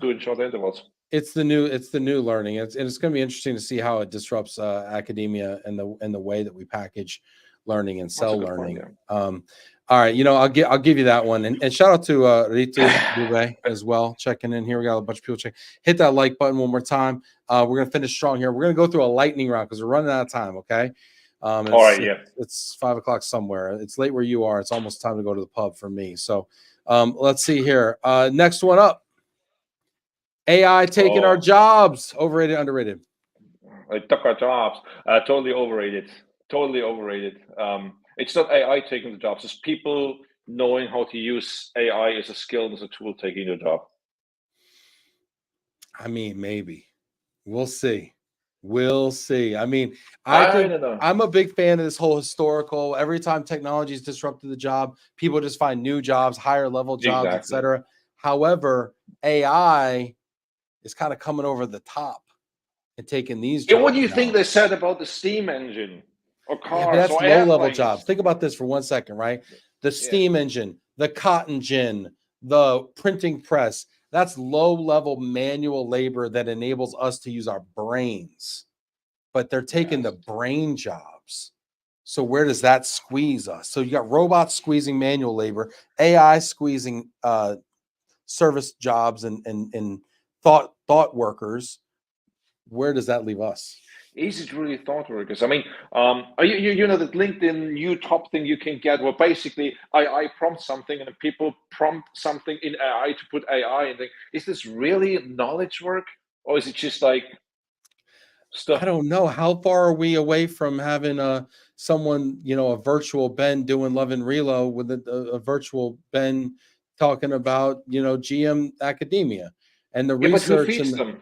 doing short intervals. It's the new learning. It's going to be interesting to see how it disrupts academia and the way that we package learning and sell learning. Point, all right, I'll give you that one, and shout out to Ritu Dube as well, checking in here. We got a bunch of people checking. Hit that like button one more time. We're gonna finish strong here. We're gonna go through a lightning round because we're running out of time. Okay. All right. Yeah. It's 5 o'clock somewhere. It's late where you are. It's almost time to go to the pub for me. So let's see here. Next one up. AI taking our jobs. Overrated, underrated? It took our jobs. Totally overrated. Totally overrated. It's not AI taking the jobs. It's people knowing how to use AI as a skill, as a tool, taking your job. I mean, maybe. We'll see. We'll see. I mean, I don't know. I'm a big fan of this whole historical. Every time technology has disrupted the job, people just find new jobs, higher level jobs, etc. However, AI is kind of coming over the top and taking these jobs. What do you think they said about the steam engine or cars? But that's low-level jobs. Think about this for 1 second, right? The steam engine, the cotton gin, the printing press. That's low-level manual labor that enables us to use our brains. But they're taking the brain jobs. So where does that squeeze us? So you got robots squeezing manual labor, AI squeezing service jobs and thought workers. Where does that leave us? is it really thought workers? I mean, you know that LinkedIn new top thing you can get where basically I prompt something and then people prompt something in AI to put AI and think, is this really knowledge work or is it just like stuff? I don't know. How far are we away from having someone, a virtual Ben doing Love and Relo with a virtual Ben talking about, GM academia and the Yeah, but who research feeds and them?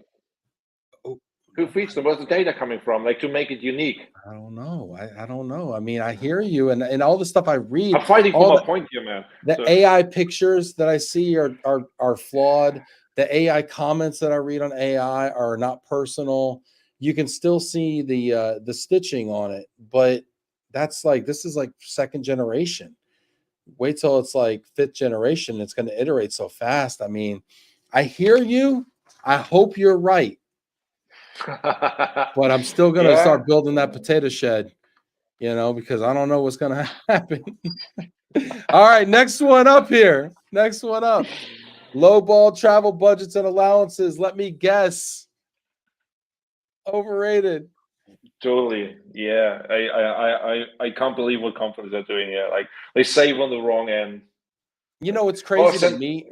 Who feeds them? Where's the data coming from? Like to make it unique. I don't know. I don't know. I mean, I hear you and all the stuff I I'm read, fighting for all my the point here, man. the So AI pictures that I see are flawed. The AI comments that I read on AI are not personal. You can still see the stitching on it, but this is like second generation. Wait till it's like fifth generation. It's going to iterate so fast. I mean, I hear you. I hope you're right, but I'm still going to yeah. start building that potato shed, because I don't know what's going to happen. All right, next one up here. Next one up. Low ball travel budgets and allowances. Let me guess. Overrated. Totally. Yeah. I can't believe what companies are doing here. Like they save on the wrong end. Like, What's oh, crazy to send, me?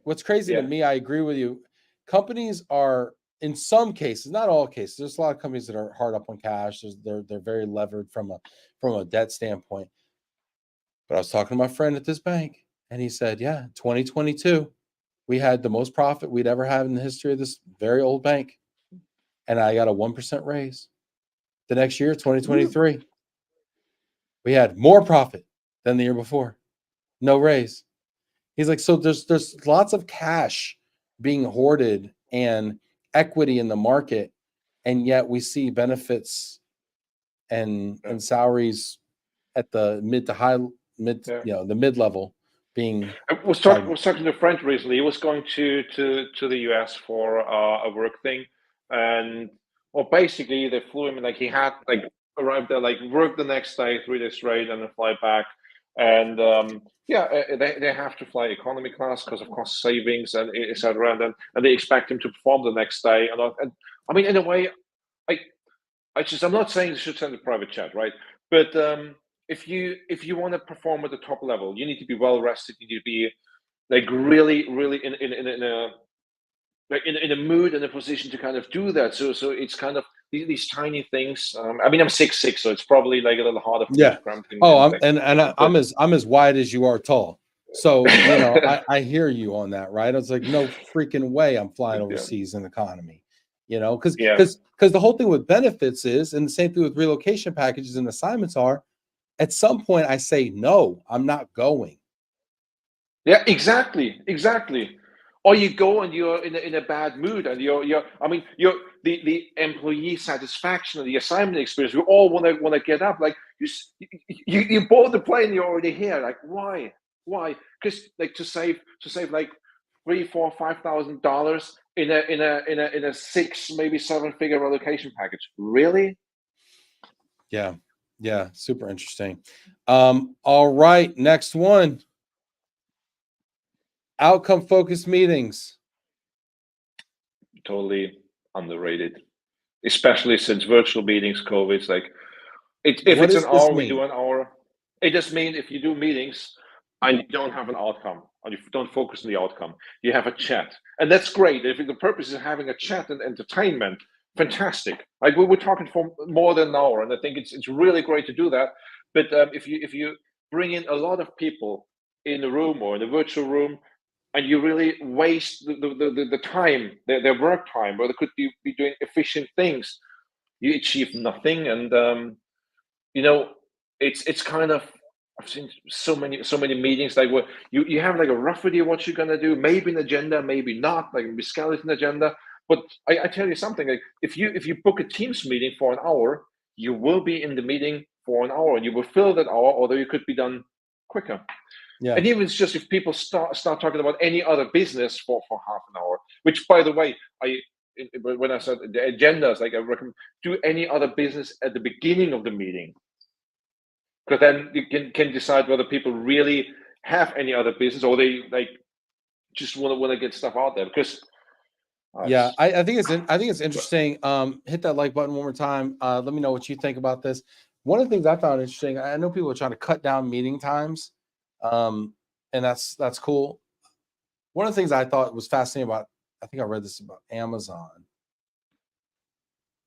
What's crazy to yeah. me, I agree with you. Companies are, in some cases, not all cases. There's a lot of companies that are hard up on cash. They're very levered from a debt standpoint. But I was talking to my friend at this bank, and he said, "Yeah, 2022, we had the most profit we'd ever had in the history of this very old bank, and I got a 1% raise. The next year, Woo. 2023, we had more profit than the year before, no raise." He's like, so there's lots of cash being hoarded and equity in the market, and yet we see benefits Yeah. and salaries at the mid to high mid, Yeah. the mid level being I stagnant. was talking to a friend recently. He was going to the US for a work thing, and well, basically they flew him and like he had like arrived there, like work the next day, 3 days straight, and then fly back. And yeah, they have to fly economy class because of cost savings and etc. And they expect him to perform the next day. And I mean, in a way, I I'm not saying you should send a private jet, right? But if you want to perform at the top level, you need to be well rested. You need to be like really in a like in a mood and a position to kind of do that. So it's kind of these tiny things. I mean, I'm 6'6", so it's probably like a little harder for me to Yeah. cramp Oh, in things. But I'm as wide as you are tall. So, I hear you on that, right? I was like, no freaking way I'm flying yeah, overseas in economy, because yeah, because the whole thing with benefits is, and the same thing with relocation packages and assignments are, at some point I say, no, I'm not going. yeah, exactly. Or you go and you're in a bad mood and you're I mean you're the employee satisfaction and the assignment experience. We all want to get up. Like you bought the plane, you're already here. Like why? Because like to save like three, four, $5,000 in a six, maybe seven figure relocation package. Really? Yeah. Yeah. Super interesting. All right. Next one, outcome focused meetings. Totally underrated. Especially since virtual meetings, COVID's like if What it's an does this hour, we do mean? an hour. It just means if you do meetings and you don't have an outcome, or you don't focus on the outcome, you have a chat, and that's great. If the purpose is having a chat and entertainment, fantastic. Like we were talking for more than an hour, and I think it's really great to do that. But if you bring in a lot of people in the room or in the virtual room, and you really waste the time, their work time, where they could be doing efficient things, you achieve nothing. And you know, it's kind of I've seen so many meetings like where you have like a rough idea what you're gonna do, maybe an agenda, maybe not, like maybe skeleton agenda. But I tell you something, like if you book a Teams meeting for an hour, you will be in the meeting for an hour and you will fill that hour, although you could be done quicker. Yeah. And even it's just if people start talking about any other business for half an hour, which by the way, when I said the agendas, like I recommend do any other business at the beginning of the meeting, because then you can decide whether people really have any other business or they like just want to get stuff out there. Because Yeah, I think it's interesting. Hit that like button one more time. Let me know what you think about this. One of the things I found interesting, I know people are trying to cut down meeting times, and that's cool. One of the things I thought was fascinating about, I think I read this about Amazon.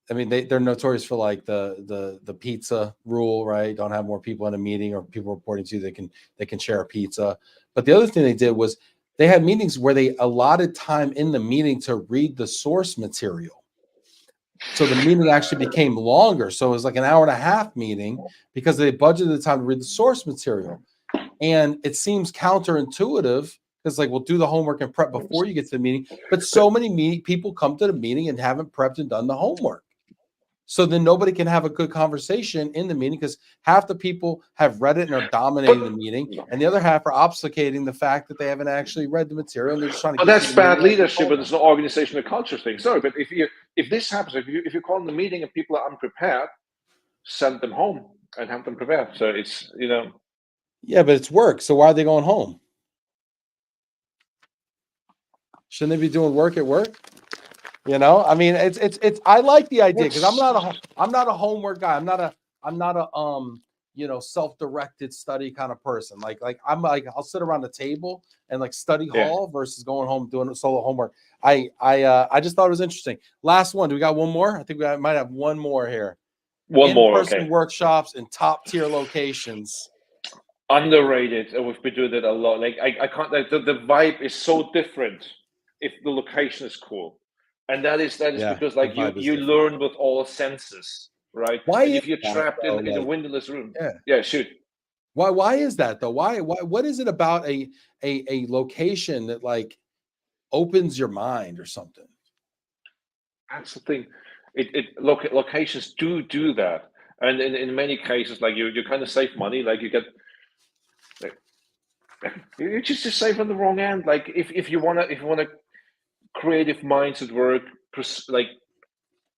I mean, they're notorious for like the pizza rule, right? Don't have more people in a meeting or people reporting to you. They can share a pizza. But the other thing they did was they had meetings where they allotted time in the meeting to read the source material. So the meeting actually became longer. So it was like an hour and a half meeting because they budgeted the time to read the source material. And it seems counterintuitive because, like, we'll do the homework and prep before you get to the meeting. But so many people come to the meeting and haven't prepped and done the homework. So then nobody can have a good conversation in the meeting because half the people have read it and are dominating the meeting, and the other half are obfuscating the fact that they haven't actually read the material and they're just trying to. But that's bad leadership, and it's an organizational culture thing. Sorry, but if this happens, if you call in the meeting and people are unprepared, send them home and have them prepared. So it's Yeah, but it's work. So why are they going home? Shouldn't they be doing work at work? I mean, it's. I like the idea because I'm not a homework guy. I'm not a self-directed study kind of person. Like I'll sit around the table and like study hall versus going home doing solo homework. I just thought it was interesting. Last one. Do we got one more? I think we might have one more here. In-person workshops in top tier locations. Underrated. We've been doing it a lot. Like I can't. The vibe is so different if the location is cool. And that is because like you learn with all senses, right? Why? And if you're trapped in a windowless room, shoot. Why is that though? Why what is it about a location that like opens your mind or something? That's the thing. Locations do that, and in many cases, like you kind of save money. Like you just save on the wrong end. Like if you wanna creative minds at work, like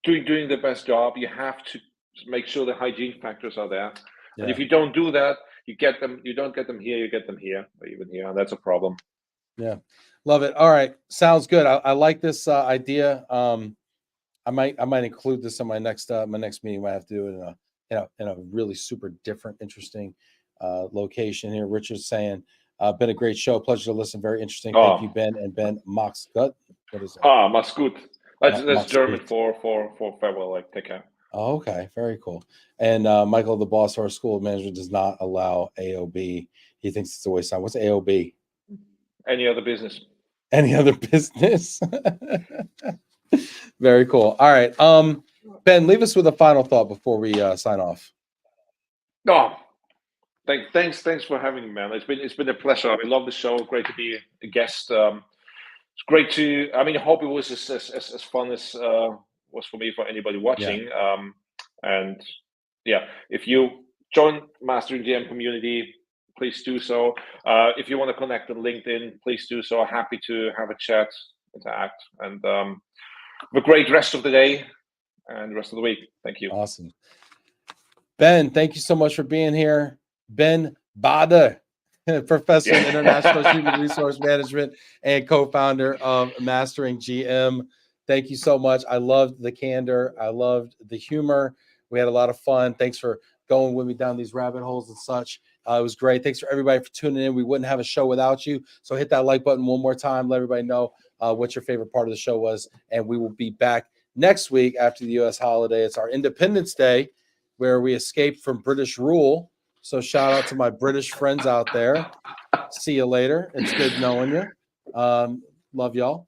doing the best job, you have to make sure the hygiene factors are there. And if you don't do that, you don't get them here, you get them here, or even here, and that's a problem. Yeah, love it. All right, sounds good. I like this idea. I might include this in my next meeting. I might have to do it in a really super different, interesting location here. Richard's saying, been a great show. Pleasure to listen. Very interesting. Thank you, Ben and Ben Moxgut. What is that? Mach's gut. That's German for farewell. Like take care. Oh, okay, very cool. And Michael, the boss of our school of management, does not allow AOB. He thinks it's a waste of time. What's AOB? Any other business. Any other business? Very cool. All right. Ben, leave us with a final thought before we sign off. Thanks for having me, man. It's been a pleasure. I love the show. Great to be a guest. It's great to. I mean, I hope it was as fun as was for me, for anybody watching. And if you join MasteringGM community, please do so. If you want to connect on LinkedIn, please do so. Happy to have a chat, interact, and have a great rest of the day and the rest of the week. Thank you. Awesome. Ben, thank you so much for being here. Ben Bader, Professor in International Human Resource Management and co-founder of MasteringGM. Thank you so much. I loved the candor. I loved the humor. We had a lot of fun. Thanks for going with me down these rabbit holes and such. It was great. Thanks for everybody for tuning in. We wouldn't have a show without you. So hit that like button one more time. Let everybody know what your favorite part of the show was. And we will be back next week after the U.S. holiday. It's our Independence Day, where we escaped from British rule. So shout out to my British friends out there. See you later. It's good knowing you. Love y'all.